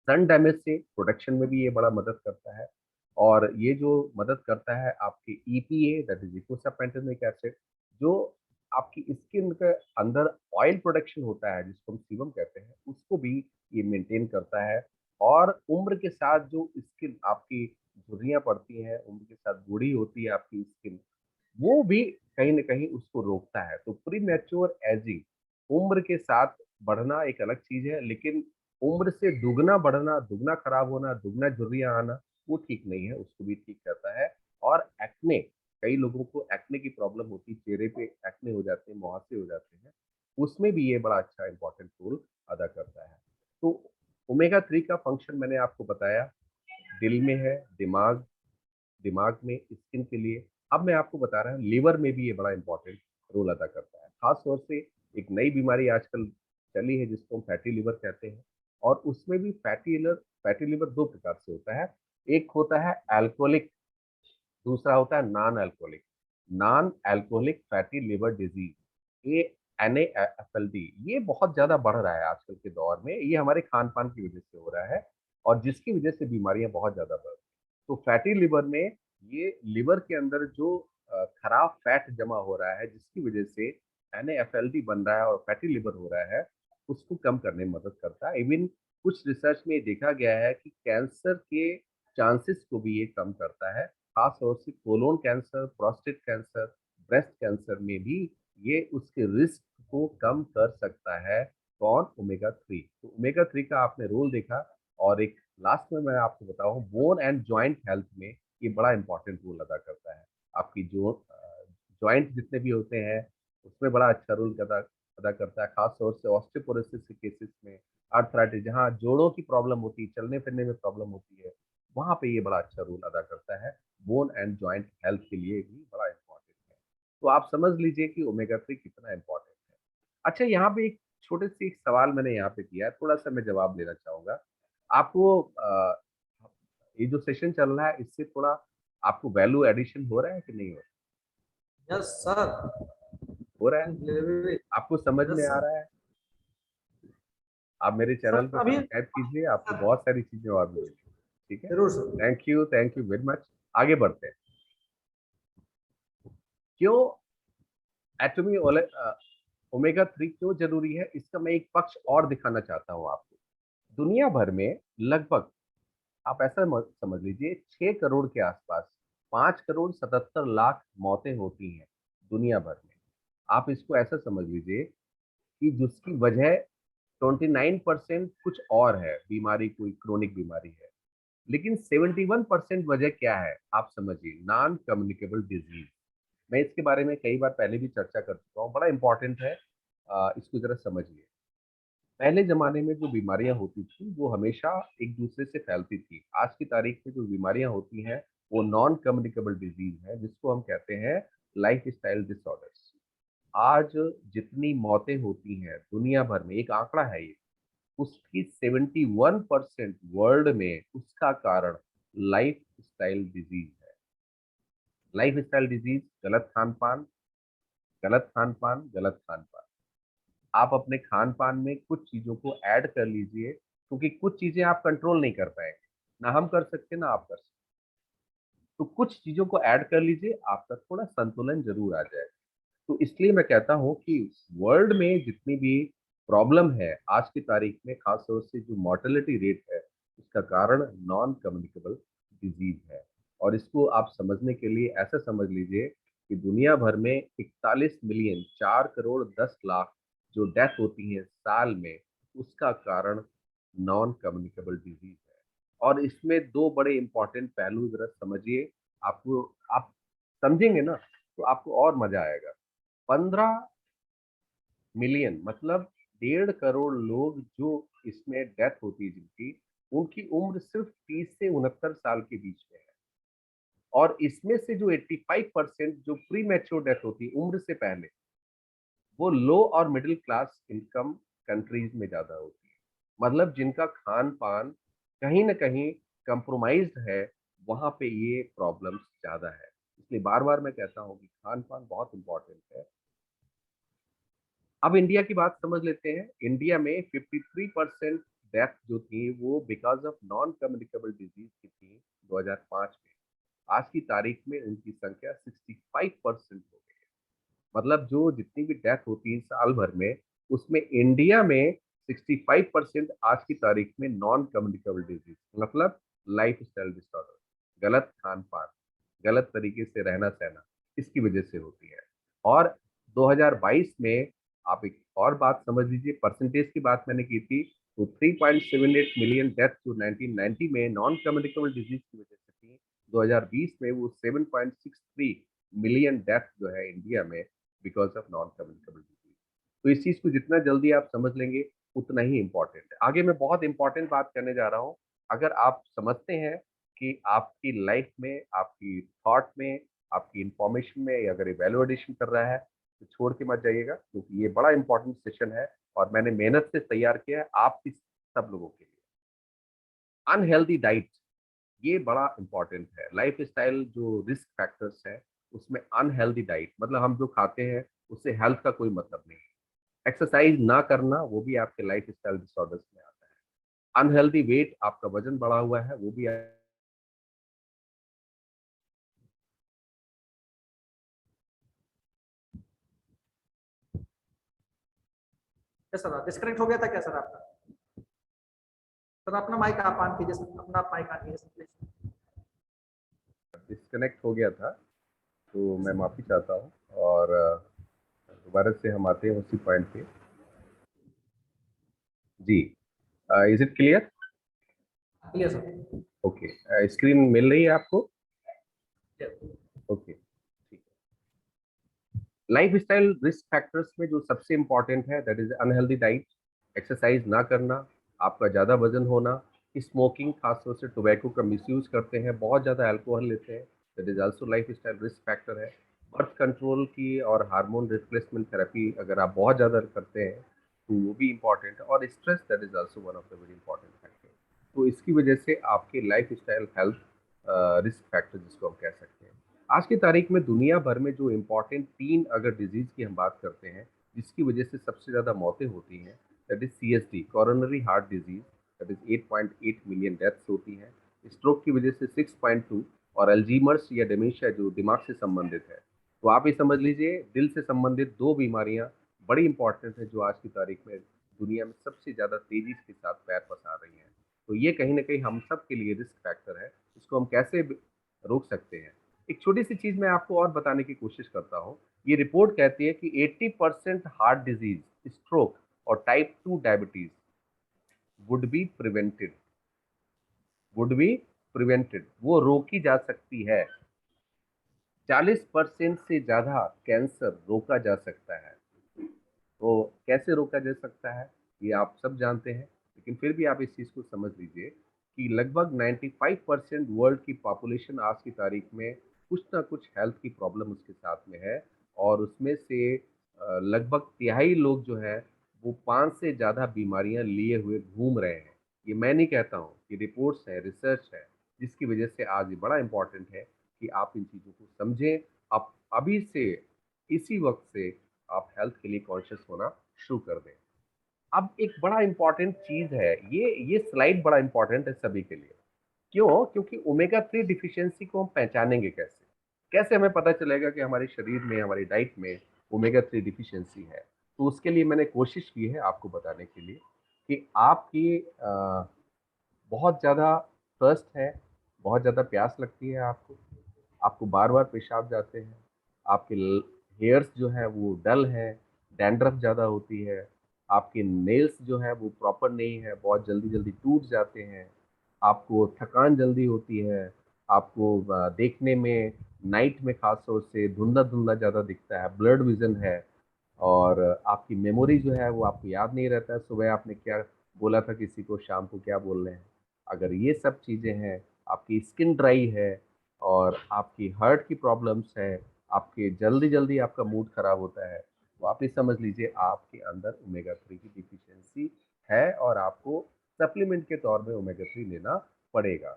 B: सन डैमेज से प्रोटेक्शन में भी ये बड़ा मदद करता है। और ये जो मदद करता है आपके ईपीए, दैट इज इकोसापेंटेनोइक एसिड, जो आपकी स्किन के अंदर ऑयल प्रोडक्शन होता है, जिसको हम सीबम कहते हैं, उसको भी ये मेंटेन करता है। और उम्र के साथ जो स्किन आपकी झुर्रियां पड़ती हैं, उम्र के साथ बूढ़ी होती है आपकी स्किन, वो भी कहीं न कहीं उसको रोकता है। तो प्रीमैच्योर एजिंग, उम्र के साथ बढ़ना एक अलग चीज़ है, लेकिन उम्र से दुगना बढ़ना, दुगना खराब होना, दुगना झुर्रियाँ आना, वो ठीक नहीं है, उसको भी ठीक करता है। और एक्ने, कई लोगों को एक्ने की प्रॉब्लम होती है, चेहरे पे एक्ने हो जाते हैं, मुहासे हो जाते हैं, उसमें भी ये बड़ा अच्छा इम्पोर्टेंट रोल अदा करता है। तो ओमेगा 3 का फंक्शन मैंने आपको बताया, दिल में है, दिमाग में, स्किन के लिए। अब मैं आपको बता रहा हूँ लीवर में भी ये बड़ा इंपॉर्टेंट रोल अदा करता है। खास तौर से एक नई बीमारी आजकल चली है, जिसको हम फैटी लिवर कहते हैं। और उसमें भी फैटी लिवर दो प्रकार से होता है। एक होता है अल्कोहलिक, दूसरा होता है non alcoholic fatty liver disease, ये NAFLD। ये बहुत ज्यादा बढ़ रहा है आजकल के दौर में, ये हमारे खान पान की वजह से हो रहा है, और जिसकी वजह से बीमारियां बहुत ज्यादा बढ़ रही हैं। तो फैटी लिवर में ये लिवर के अंदर जो खराब फैट जमा हो रहा है, जिसकी वजह से NAFLD बन रहा है और फैटी लिवर हो रहा है, उसको कम करने में मदद करता है। इवन कुछ रिसर्च में देखा गया है कि कैंसर के चांसेस को भी ये कम करता है। खास तौर से colon cancer, prostate cancer, breast cancer में भी ये उसके रिस्क को कम कर सकता है। कौन? ओमेगा 3। तो ओमेगा 3 का आपने रोल देखा। और एक लास्ट में मैं आपको बताऊं, बोन एंड जॉइंट हेल्थ में ये बड़ा इंपॉर्टेंट रोल अदा करता है। आपकी जो जॉइंट जितने भी होते हैं, उसमें बड़ा अच्छा रोल अदा अदा करता है, खास तौर से ऑस्टियोपोरोसिस के केसेस में, आर्थराइटिस, जहाँ जोड़ों की प्रॉब्लम होती है, चलने फिरने में प्रॉब्लम होती है, वहाँ पे ये बड़ा अच्छा रोल अदा करता है। बोन एंड जॉइंट हेल्थ के लिए भी बड़ा इंपॉर्टेंट है। तो आप समझ लीजिए कि ओमेगा 3 कितना इंपॉर्टेंट है। अच्छा, यहाँ पे एक छोटे से एक सवाल मैंने यहाँ पे किया है, थोड़ा सा मैं जवाब लेना चाहूंगा आपको। ये जो सेशन चल रहा है, इससे थोड़ा आपको वैल्यू एडिशन हो रहा है कि नहीं हो
A: यस सर।
B: हो रहा है? आपको समझ में आ रहा है? आप मेरे चैनल
A: सर
B: को
A: अभी
B: सब्सक्राइब कीजिए, आपको
A: सर,
B: बहुत सारी चीजें और मिलेंगी। ठीक है,
A: जरूर sir.
B: Thank you very much. आगे बढ़ते हैं। क्यों एटमी ओमेगा 3 क्यों जरूरी है, इसका मैं एक पक्ष और दिखाना चाहता हूँ आपको। दुनिया भर में लगभग, आप ऐसा समझ लीजिए, 6 करोड़ के आसपास 5 करोड़ 77 लाख मौतें होती हैं दुनिया भर में। आप इसको ऐसा समझ लीजिए कि जिसकी वजह 29% कुछ और है, बीमारी कोई क्रोनिक बीमारी है, लेकिन 71% वजह क्या है आप समझिए, नॉन कम्युनिकेबल डिजीज। मैं इसके बारे में कई बार पहले भी चर्चा कर चुका हूँ, बड़ा इंपॉर्टेंट है। इसको जरा समझिए। पहले जमाने में जो बीमारियां होती थी वो हमेशा एक दूसरे से फैलती थी। आज की तारीख में जो बीमारियां होती हैं वो नॉन कम्युनिकेबल डिजीज है, जिसको हम कहते हैं लाइफ स्टाइल डिसऑर्डर्स। आज जितनी मौतें होती हैं दुनिया भर में, एक आंकड़ा है ये, उसकी 71% वर्ल्ड में उसका कारण लाइफ स्टाइल डिजीज है। लाइफ स्टाइल डिजीज, गलत खान पान, गलत खान पान, गलत खान पान। आप अपने खान पान में कुछ चीजों को ऐड कर लीजिए, क्योंकि कुछ चीजें आप कंट्रोल नहीं कर पाएंगे, ना हम कर सकते ना आप कर सकते। तो कुछ चीजों को ऐड कर लीजिए, आपका थोड़ा संतुलन जरूर आ जाएगा। तो इसलिए मैं कहता हूँ कि वर्ल्ड में जितनी भी प्रॉब्लम है आज की तारीख में, खास तौर से जो मॉर्टेलिटी रेट है, उसका कारण नॉन कम्युनिकेबल डिजीज है। और इसको आप समझने के लिए ऐसा समझ लीजिए कि दुनिया भर में 41 मिलियन, 4 करोड़ 10 लाख जो डेथ होती है साल में, उसका कारण नॉन कम्युनिकेबल डिजीज है। और इसमें दो बड़े इंपॉर्टेंट पहलू जरा समझिए, आपको आप समझेंगे ना तो आपको और मजा आएगा। 15 मिलियन मतलब 1.5 करोड़ लोग जो इसमें डेथ होती है जिनकी, उनकी उम्र सिर्फ 30 से 69 साल के बीच में है। और इसमें से जो 85% जो प्री मैच्योर डेथ होती है उम्र से पहले, वो लो और मिडिल क्लास इनकम कंट्रीज में ज्यादा होती है। मतलब जिनका खान पान कहीं ना कहीं कंप्रोमाइज्ड है, वहां पे ये प्रॉब्लम्स ज्यादा है। इसलिए बार बार मैं कहता हूँ कि खान पान बहुत इंपॉर्टेंट है। अब इंडिया की बात समझ लेते हैं। इंडिया में 53% डेथ जो थी वो because of non communicable disease की थी 2005 में। आज की तारीख में उनकी संख्या 65% हो गई है। मतलब जो जितनी भी डेथ होती है साल भर में, उसमें इंडिया में 65% आज की तारीख में नॉन कम्युनिकेबल डिजीज, मतलब लाइफ स्टाइल डिसऑर्डर, गलत खान पान, गलत तरीके से रहना सहना, इसकी वजह से होती है। और 2022 में आप एक और बात समझ लीजिए, परसेंटेज की बात मैंने की थी, तो 3.78 मिलियन डेथ जो 1990 में नॉन कम्युनिकेबल डिजीज की वजह से थी, 2020 में वो 7.63 मिलियन डेथ जो है इंडिया में because of non communicable disease. तो इस चीज को जितना जल्दी आप समझ लेंगे उतना ही इंपॉर्टेंट है। आगे मैं बहुत इंपॉर्टेंट बात करने जा रहा हूँ। अगर आप समझते हैं कि आपकी लाइफ में, आपकी थॉट में, आपकी इंफॉर्मेशन में अगर ये वैल्यू एडिशन कर रहा है, तो छोड़ के मत जाइएगा, क्योंकि ये बड़ा इंपॉर्टेंट सेशन है और मैंने मेहनत से तैयार किया है आपकी सब लोगों के लिए। अनहेल्दी डाइट, ये बड़ा इंपॉर्टेंट है। लाइफ स्टाइल जो रिस्क फैक्टर्स है उसमें अनहेल्दी डाइट, मतलब हम जो खाते हैं उससे हेल्थ का कोई मतलब नहीं है। एक्सरसाइज ना करना, वो भी आपके लाइफ स्टाइल डिसऑर्डर्स में आता है। अनहेल्दी वेट, आपका वजन बढ़ा हुआ है, वो भी
A: क्या सर डिस्कनेक्ट हो गया था क्या सर आपका? सर अपना माइक आप ऑन कीजिए सर, अपना माइक ऑन कीजिए सर प्लीज।
B: डिस्कनेक्ट हो गया था, तो मैं माफी चाहता हूँ। और दोबारा से हम आते हैं उसी पॉइंट पे। जी, is it clear?
A: Clear sir.
B: Okay, screen मिल रही है आपको? ओके, ठीक है। लाइफस्टाइल रिस्क फैक्टर्स में जो सबसे इंपॉर्टेंट है that is unhealthy diet, exercise ना करना, आपका ज़्यादा वजन होना, स्मोकिंग, खासतौर से टोबैको का मिसयूज करते हैं, बहुत ज़्यादा अल्कोहल लेते हैं, that is also lifestyle risk factor है। बर्थ कंट्रोल की और हार्मोन रिप्लेसमेंट थेरेपी अगर आप बहुत ज़्यादा करते हैं तो वो भी इम्पॉर्टेंट है, और stress that is also one of the very important factor. तो इसकी वजह से आपके life style health risk factor जिसको हम कह सकते हैं। आज की तारीख में दुनिया भर में जो इम्पोर्टेंट 3 अगर डिजीज की हम बात करते हैं जिसकी वजह से सबसे ज़्यादा मौतें होती हैं, that is CSD, coronary heart disease, that is 8.8 million deaths होती हैं। स्ट्रोक की वजह से 6.2, और अल्जीमर्स या डिमेंशिया जो दिमाग से संबंधित है। तो आप ये समझ लीजिए दिल से संबंधित 2 बीमारियां बड़ी इंपॉर्टेंट है जो आज की तारीख में दुनिया में सबसे ज़्यादा तेजी के साथ पैर पसार रही हैं। तो ये कहीं ना कहीं हम सब के लिए रिस्क फैक्टर है, इसको हम कैसे रोक सकते हैं। एक छोटी सी चीज मैं आपको और बताने की कोशिश करता हूँ। ये रिपोर्ट कहती है कि 80% हार्ट डिजीज, स्ट्रोक और type 2 diabetes would be prevented, would be prevented, वो रोकी जा सकती है। 40% से ज्यादा कैंसर रोका जा सकता है। तो कैसे रोका जा सकता है ये आप सब जानते हैं, लेकिन फिर भी आप इस चीज़ को समझ लीजिए कि लगभग 95% वर्ल्ड की पॉपुलेशन आज की तारीख में कुछ ना कुछ हेल्थ की प्रॉब्लम उसके साथ में है, और उसमें से लगभग तिहाई लोग जो है वो 5 से ज़्यादा बीमारियां लिए हुए घूम रहे हैं। ये मैं नहीं कहता हूँ, ये रिपोर्ट्स है, रिसर्च है, जिसकी वजह से आज ये बड़ा इंपॉर्टेंट है कि आप इन चीज़ों को समझें। आप अभी से, इसी वक्त से आप हेल्थ के लिए कॉन्शियस होना शुरू कर दें। अब एक बड़ा इंपॉर्टेंट चीज है, ये स्लाइड बड़ा इंपॉर्टेंट है सभी के लिए। क्यों? क्योंकि ओमेगा 3 डिफिशियंसी को हम पहचानेंगे कैसे? कैसे हमें पता चलेगा कि हमारे शरीर में, हमारी डाइट में ओमेगा 3 डिफिशियंसी है? तो उसके लिए मैंने कोशिश की है आपको बताने के लिए कि आपकी बहुत ज़्यादा थर्स्ट है, बहुत ज़्यादा प्यास लगती है आपको, आपको बार-बार पेशाब जाते हैं, आपके हेयर्स जो है वो डल है, डैंड्रफ ज़्यादा होती है, आपके नेल्स जो है वो प्रॉपर नहीं है, बहुत जल्दी-जल्दी टूट जाते हैं, आपको थकान जल्दी होती है, आपको देखने में नाइट में खास तौर से धुंधला-धुंधला ज़्यादा दिखता है, ब्लर्ड विज़न है, और आपकी मेमोरी जो है वो आपको याद नहीं रहता है सुबह आपने क्या बोला था किसी को, शाम को क्या बोल रहे हैं। अगर ये सब चीज़ें हैं, आपकी स्किन ड्राई है और आपकी हार्ट की प्रॉब्लम्स है, आपके जल्दी-जल्दी आपका मूड खराब होता है, तो आप ये समझ लीजिए आपके अंदर ओमेगा 3 की डिफिशियंसी है, और आपको सप्लीमेंट के तौर में ओमेगा 3 लेना पड़ेगा।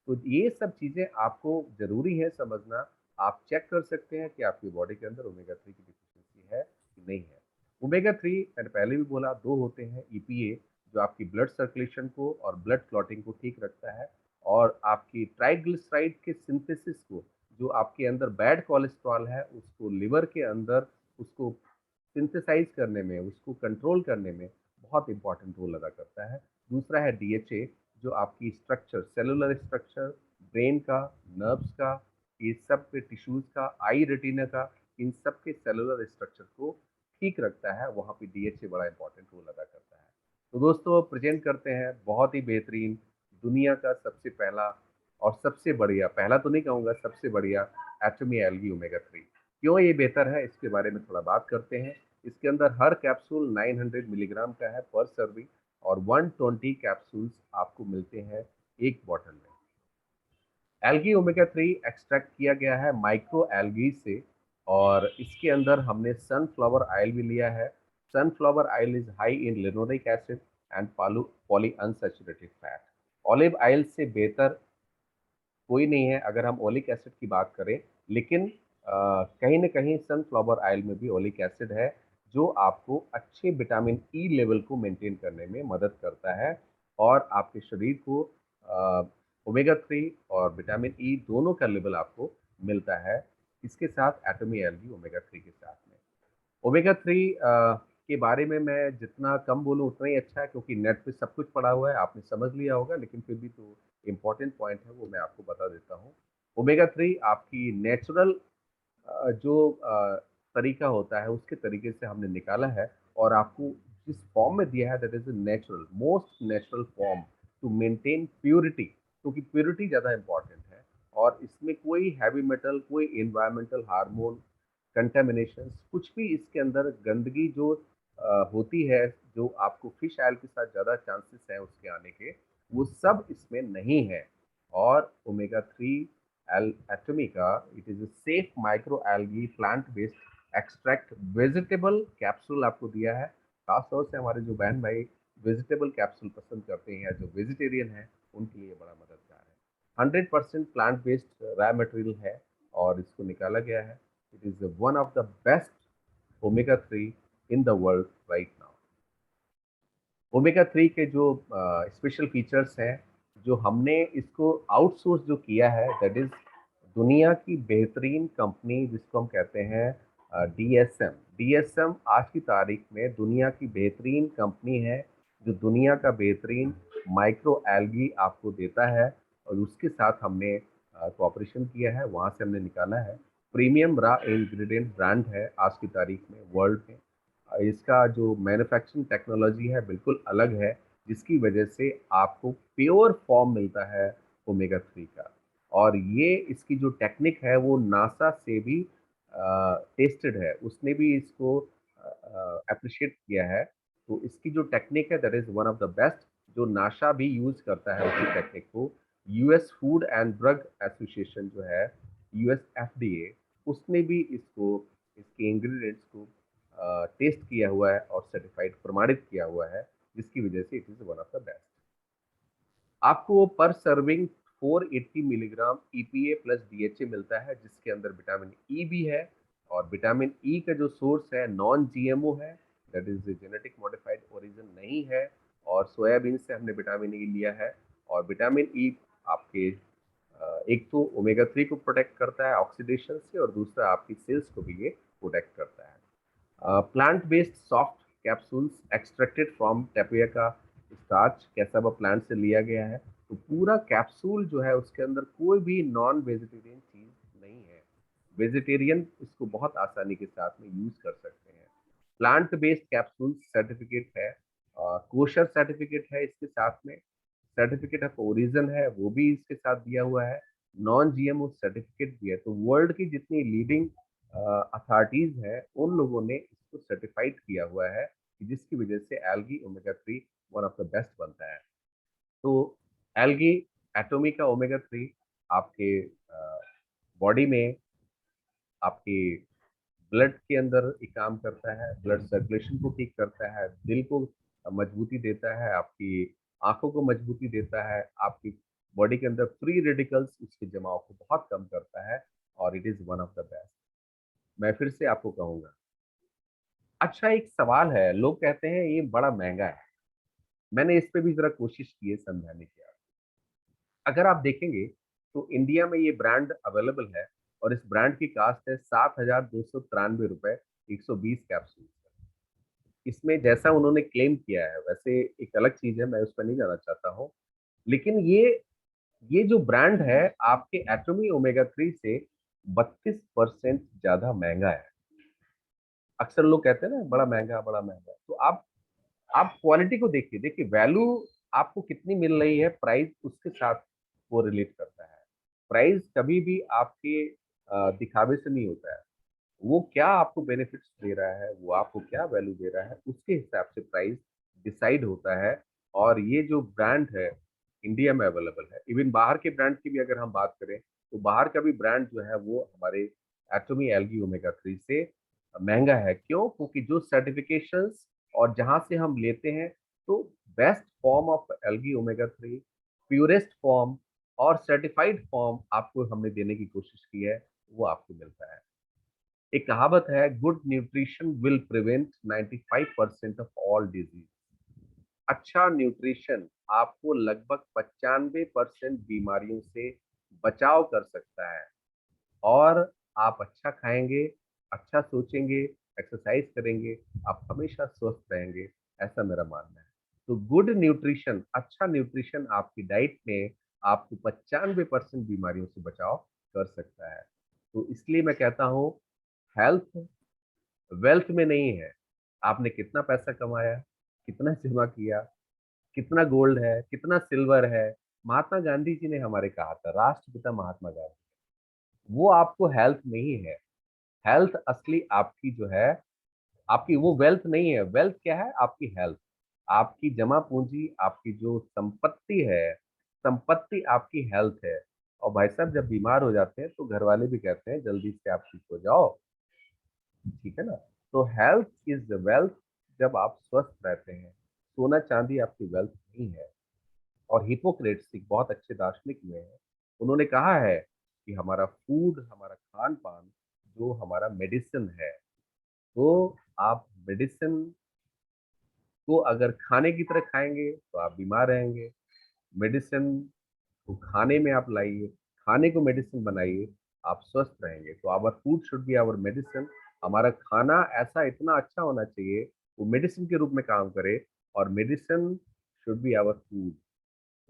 B: तो ये सब चीज़ें आपको ज़रूरी है समझना। आप चेक कर सकते हैं कि आपकी बॉडी के अंदर ओमेगा 3 की डिफिशियंसी है कि नहीं है। ओमेगा 3 मैंने पहले भी बोला 2 होते हैं, ईपीए जो आपकी ब्लड सर्कुलेशन को और ब्लड क्लॉटिंग को ठीक रखता है, और आपकी ट्राइग्लिसराइड के सिंथेसिस को, जो आपके अंदर बैड कोलेस्ट्रॉल है उसको लिवर के अंदर उसको सिंथेसाइज करने में, उसको कंट्रोल करने में बहुत इंपॉर्टेंट रोल अदा करता है। दूसरा है डीएचए, जो आपकी स्ट्रक्चर, सेलुलर स्ट्रक्चर, ब्रेन का, नर्व्स का, ये सब के टिश्यूज का, आई रेटिना का, इन सब के सेलुलर स्ट्रक्चर को ठीक रखता है, वहाँ पे डीएचए बड़ा इंपॉर्टेंट रोल अदा करता है। तो दोस्तों प्रेजेंट करते हैं बहुत ही बेहतरीन, दुनिया का सबसे पहला और सबसे बढ़िया, पहला तो नहीं कहूँगा, सबसे बढ़िया एटमी एल्गी ओमेगा 3। क्यों ये बेहतर है इसके बारे में थोड़ा बात करते हैं। इसके अंदर हर कैप्सूल 900 मिलीग्राम का है पर सर्विंग, और 120 कैप्सूल्स आपको मिलते हैं एक बॉटल में। एल्गी ओमेगा 3 एक्सट्रैक्ट किया गया है माइक्रो एल्गी से, और इसके अंदर हमने सनफ्लावर ऑयल भी लिया है। Sunflower oil is high in linoleic acid and poly unsaturated fat. Olive oil से बेहतर कोई नहीं है अगर हम ओलिक एसिड की बात करें, लेकिन कहीं ना कहीं सनफ्लावर ऑयल में भी ओलिक एसिड है, जो आपको अच्छे विटामिन ई लेवल को मेंटेन करने में मदद करता है, और आपके शरीर को ओमेगा 3 और विटामिन ई दोनों का लेवल आपको मिलता है इसके साथ एटमी एल्गी ओमेगा 3 के साथ में। ओमेगा 3 के बारे में मैं जितना कम बोलूँ उतना ही अच्छा है, क्योंकि नेट पे सब कुछ पड़ा हुआ है, आपने समझ लिया होगा, लेकिन फिर भी तो इम्पोर्टेंट पॉइंट है वो मैं आपको बता देता हूँ। ओमेगा 3 आपकी नेचुरल जो तरीका होता है उसके तरीके से हमने निकाला है, और आपको जिस फॉर्म में दिया है that is natural, most natural form to maintain purity, क्योंकि प्योरिटी ज़्यादा इंपॉर्टेंट है, और इसमें कोई हैवी मेटल, कोई इन्वायरमेंटल हार्मोन कंटेमिनेशन, कुछ भी इसके अंदर गंदगी जो होती है, जो आपको फिश ऑयल के साथ ज़्यादा चांसेस हैं उसके आने के, वो सब इसमें नहीं है। और ओमेगा 3 एटोमिका, it is a safe micro algae plant based extract vegetable capsule आपको दिया है। खासतौर से हमारे जो बहन भाई वेजिटेबल कैप्सूल पसंद करते हैं या जो वेजिटेरियन है, उनके लिए बड़ा मददगार है। 100% प्लांट बेस्ड रॉ मटेरियल है और इसको निकाला गया है। It is one of the best omega 3 in the world right now. Omega 3 के जो स्पेशल फीचर्स हैं, जो हमने इसको आउटसोर्स जो किया है, दैट इज दुनिया की बेहतरीन कंपनी जिसको हम कहते हैं डीएसएम। डीएसएम आज की तारीख में दुनिया की बेहतरीन कंपनी है, जो दुनिया का बेहतरीन माइक्रो एल्गी आपको देता है। और उसके साथ हमने कोऑपरेशन किया है, वहाँ से हमने निकाला है। प्रीमियम रॉ इंग्रेडिएंट ब्रांड है आज की तारीख में वर्ल्ड में। इसका जो मैन्युफैक्चरिंग टेक्नोलॉजी है बिल्कुल अलग है, जिसकी वजह से आपको प्योर फॉर्म मिलता है ओमेगा 3 का। और ये इसकी जो टेक्निक है वो नासा से भी टेस्टेड है, उसने भी इसको अप्रिशिएट किया है। तो इसकी जो टेक्निक है that is one of the best, जो नासा भी यूज़ करता है उसी टेक्निक को। US food and drug association जो है, यूएस एफडीए, उसने भी इसको, इसके इंग्रेडिएंट्स को टेस्ट किया हुआ है और सर्टिफाइड प्रमाणित किया हुआ है, जिसकी वजह से it is one of the best. आपको पर serving 480 milligram EPA plus DHA मिलता है, जिसके अंदर विटामिन ई भी है। और विटामिन ई का जो सोर्स है नॉन जीएमओ है, that is genetic modified origin नहीं है। और सोयाबीन से हमने विटामिन ई लिया है। और विटामिन ई आपके एक तो ओमेगा 3 को प्रोटेक्ट करता है ऑक्सीडेशन से, और दूसरा आपकी सेल्स को भी ये प्रोटेक्ट करता है। Plant based soft capsules extracted from tapioca starch, cassava plant से लिया गया है। तो पूरा कैप्सूल जो है उसके अंदर कोई भी नॉन वेजिटेरियन चीज नहीं है। वेजिटेरियन इसको बहुत आसानी के साथ में यूज कर सकते हैं। प्लांट बेस्ड कैप्सूल सर्टिफिकेट है, कोशर सर्टिफिकेट है, इसके साथ में सर्टिफिकेट ऑफ ओरिजिन है वो भी इसके साथ दिया हुआ है। नॉन जीएमओ सर्टिफिकेट भी है। तो वर्ल्ड की जितनी लीडिंग अथॉरिटीज है, उन लोगों ने इसको सर्टिफाइड किया हुआ है, जिसकी वजह से algae omega 3 one of the best बनता है। तो एल्गी एटोमिका ओमेगा 3 आपके बॉडी में, आपके ब्लड के अंदर एक काम करता है, ब्लड सर्कुलेशन को ठीक करता है, दिल को मजबूती देता है, आपकी आंखों को मजबूती देता है, आपकी बॉडी के अंदर फ्री रेडिकल्स उसके जमाव को बहुत कम करता है। और it is one of the best. मैं फिर से आपको कहूँगा। अच्छा, एक सवाल है, लोग कहते हैं ये बड़ा महंगा है। मैंने इस पे भी ज़रा कोशिश की है समझाने की। अगर आप देखेंगे तो इंडिया में ये ब्रांड अवेलेबल है, और इस ब्रांड की कास्ट है 7,293 रुपए 120 कैप्सूल। इसमें जैसा उन्होंने क्लेम किया है, वैसे एक अलग चीज़ है, मैं उस पर नहीं जाना चाहता हूँ। लेकिन ये जो ब्रांड है आपके एटॉमी ओमेगा 3 से 32% ज़्यादा महंगा है। अक्सर लोग कहते हैं ना बड़ा महंगा, बड़ा महंगा। तो आप क्वालिटी को देखिए, देखिए वैल्यू आपको कितनी मिल रही है, प्राइस उसके साथ वो रिलेट करता है। प्राइस कभी भी आपके दिखावे से नहीं होता है। वो क्या आपको बेनिफिट्स दे रहा है, वो आपको क्या वैल्यू दे रहा है, उसके हिसाब से प्राइस डिसाइड होता है। और ये जो ब्रांड है इंडिया में अवेलेबल है। इवन बाहर के ब्रांड की भी अगर हम बात करें, तो बाहर का भी ब्रांड जो है वो हमारे एटॉमी एल्गी ओमेगा 3 से महंगा है। क्यों? क्योंकि जो सर्टिफिकेशंस और जहां से हम लेते हैं, तो best form of algae omega 3, purest form और सर्टिफाइड फॉर्म आपको हमने देने की कोशिश की है, वो आपको मिलता है। एक कहावत है, good nutrition will prevent 95% of all disease. अच्छा न्यूट्रिशन आपको लगभग 95% बीमारियों से बचाव कर सकता है। और आप अच्छा खाएंगे, अच्छा सोचेंगे, एक्सरसाइज करेंगे, आप हमेशा स्वस्थ रहेंगे, ऐसा मेरा मानना है। तो गुड न्यूट्रिशन, अच्छा न्यूट्रिशन आपकी डाइट में आपको 95% बीमारियों से बचाव कर सकता है। तो इसलिए मैं कहता हूँ, हेल्थ वेल्थ में नहीं है, आपने कितना पैसा कमाया, कितना जमा किया, कितना गोल्ड है, कितना सिल्वर है। महात्मा गांधी जी ने हमारे कहा था, राष्ट्रपिता महात्मा गांधी, वो आपको हेल्थ नहीं है। हेल्थ असली आपकी जो है, आपकी वो वेल्थ नहीं है। वेल्थ क्या है? आपकी हेल्थ, आपकी जमा पूंजी, आपकी जो संपत्ति है, संपत्ति आपकी हेल्थ है। और भाई साहब जब बीमार हो जाते हैं तो घर वाले भी कहते हैं जल्दी से आप ठीक हो जाओ, ठीक है ना। तो हेल्थ इज द वेल्थ। जब आप स्वस्थ रहते हैं, सोना चांदी आपकी वेल्थ नहीं है। और हिपोक्रेट्स एक बहुत अच्छे दार्शनिक में है, उन्होंने कहा है कि हमारा फूड, हमारा खान पान जो हमारा मेडिसिन है, तो आप मेडिसिन को अगर खाने की तरह खाएंगे तो आप बीमार रहेंगे। मेडिसिन को खाने में आप लाइए, खाने को मेडिसिन बनाइए, आप स्वस्थ रहेंगे। तो our food should be our medicine. हमारा खाना ऐसा इतना अच्छा होना चाहिए वो मेडिसिन के रूप में काम करे, और medicine should be our food.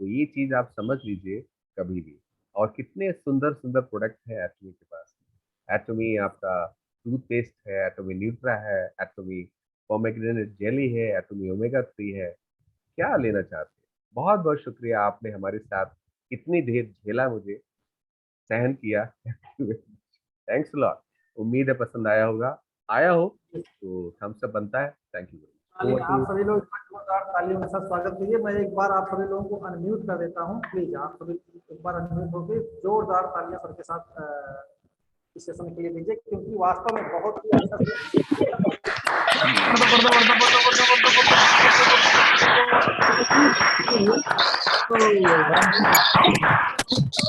B: तो ये चीज आप समझ लीजिए कभी भी। और कितने सुंदर सुंदर प्रोडक्ट है एटमी के पास। एटमी आपका टूथपेस्ट है, एटमी न्यूट्रा है, एटमी पोमेग्रेनेट जेली है, एटमी ओमेगा 3 है। क्या लेना चाहते हैं? बहुत बहुत शुक्रिया, आपने हमारे साथ इतनी देर झेला, मुझे सहन किया। Thanks lot. उम्मीद है पसंद आया होगा। आया हो तो हम सब बनता है। Thank you.
A: चलिए, आप सभी लोग जोरदार तालियों के साथ स्वागत कीजिए। मैं एक बार आप सभी लोगों को अनम्यूट कर देता हूँ, प्लीज आप सभी एक बार अनम्यूट होकर जोरदार तालियां सबके साथ इस सेशन के लिए दीजिए, क्योंकि वास्तव में बहुत ही अच्छा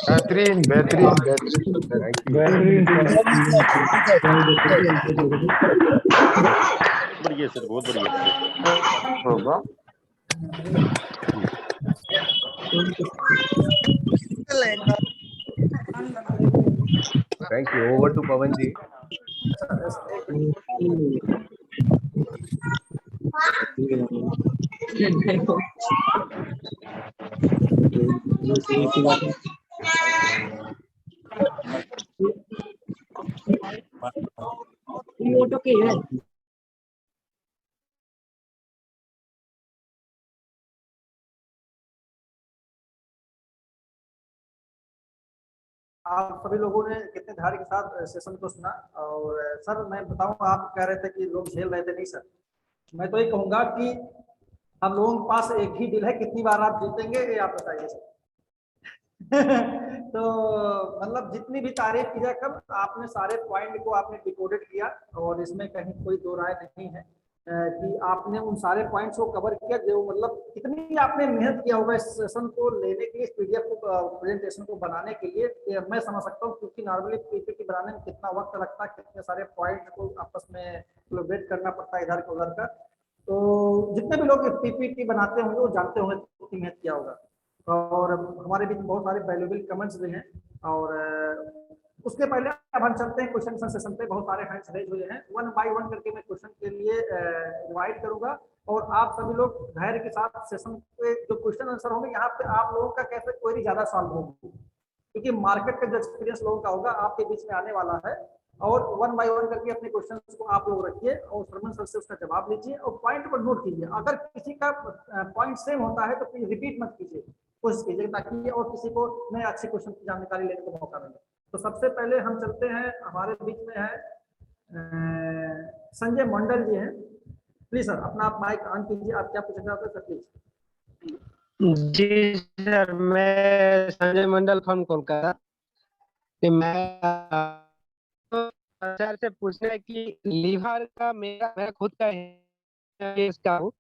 D: बेहतरीन बेहतरीन बेहतरीन
C: बढ़िया सर, बहुत बढ़िया।
D: होगा।
B: Thank you. ओवर टू पवन जी।
A: आप सभी लोगों ने कितने धैर्य के साथ सेशन को सुना। और सर मैं बताऊं, आप कह रहे थे कि लोग झेल रहे थे, नहीं सर, मैं तो ये कहूंगा कि हम लोगों के पास एक ही दिल है, कितनी बार आप जीतेंगे ये आप बताइए सर। तो मतलब जितनी भी तारीफ की जाए कम, आपने सारे पॉइंट को आपने डिकोडेड किया, और इसमें कहीं कोई दो राय नहीं है कि आपने उन सारे पॉइंट्स को कवर किया। जो मतलब कितनी आपने मेहनत किया होगा इस सेशन को लेने के लिए, इस पीडीएफ को, प्रेजेंटेशन को बनाने के लिए, ये मैं समझ सकता हूँ। क्योंकि नॉर्मली पीपीटी बनाने में कितना वक्त लगता है, कितने सारे पॉइंट को आपस में कोलैबोरेट करना पड़ता है इधर का उधर का। तो जितने भी लोग पीपीटी बनाते होंगे वो जानते होंगे कितनी मेहनत किया होगा। और हमारे बीच बहुत सारे वैल्यूएबल कमेंट्स भी हैं। और उसके पहले अब हम चलते हैं क्वेश्चन सेशन पे। बहुत सारे हैंड्स रेज हुए हैं, वन बाय वन करके मैं क्वेश्चन के लिए इनवाइट करूंगा। और आप सभी लोग धैर्य के साथ सेशन पे जो क्वेश्चन आंसर होंगे, यहाँ पे आप लोगों का कैसे क्वेरी ज्यादा सॉल्व होगी, क्योंकि मार्केट का जो एक्सपीरियंस लोगों का होगा आपके बीच में आने वाला है। और वन बाय वन करके अपने क्वेश्चंस को आप लोग रखिए और सरमन सर से उसका जवाब लीजिए और पॉइंट पर नोट कीजिए। अगर किसी का पॉइंट सेम होता है तो प्लीज रिपीट मत कीजिए, कोशिश कीजिए ताकि और किसी को नए अच्छे क्वेश्चन की जानकारी लेने का मौका मिले। तो सबसे पहले हम चलते हैं, हमारे बीच में है संजय मंडल जी हैं। प्लीज सर अपना आप माइक ऑन कीजिए, आप क्या पूछना चाहते हैं सर प्लीज।
E: जी सर, मैं संजय मंडल फ्रॉम कोलकाता। कि मैं सर से पूछना है कि लीवर का मेरा खुद का केस का हूँ,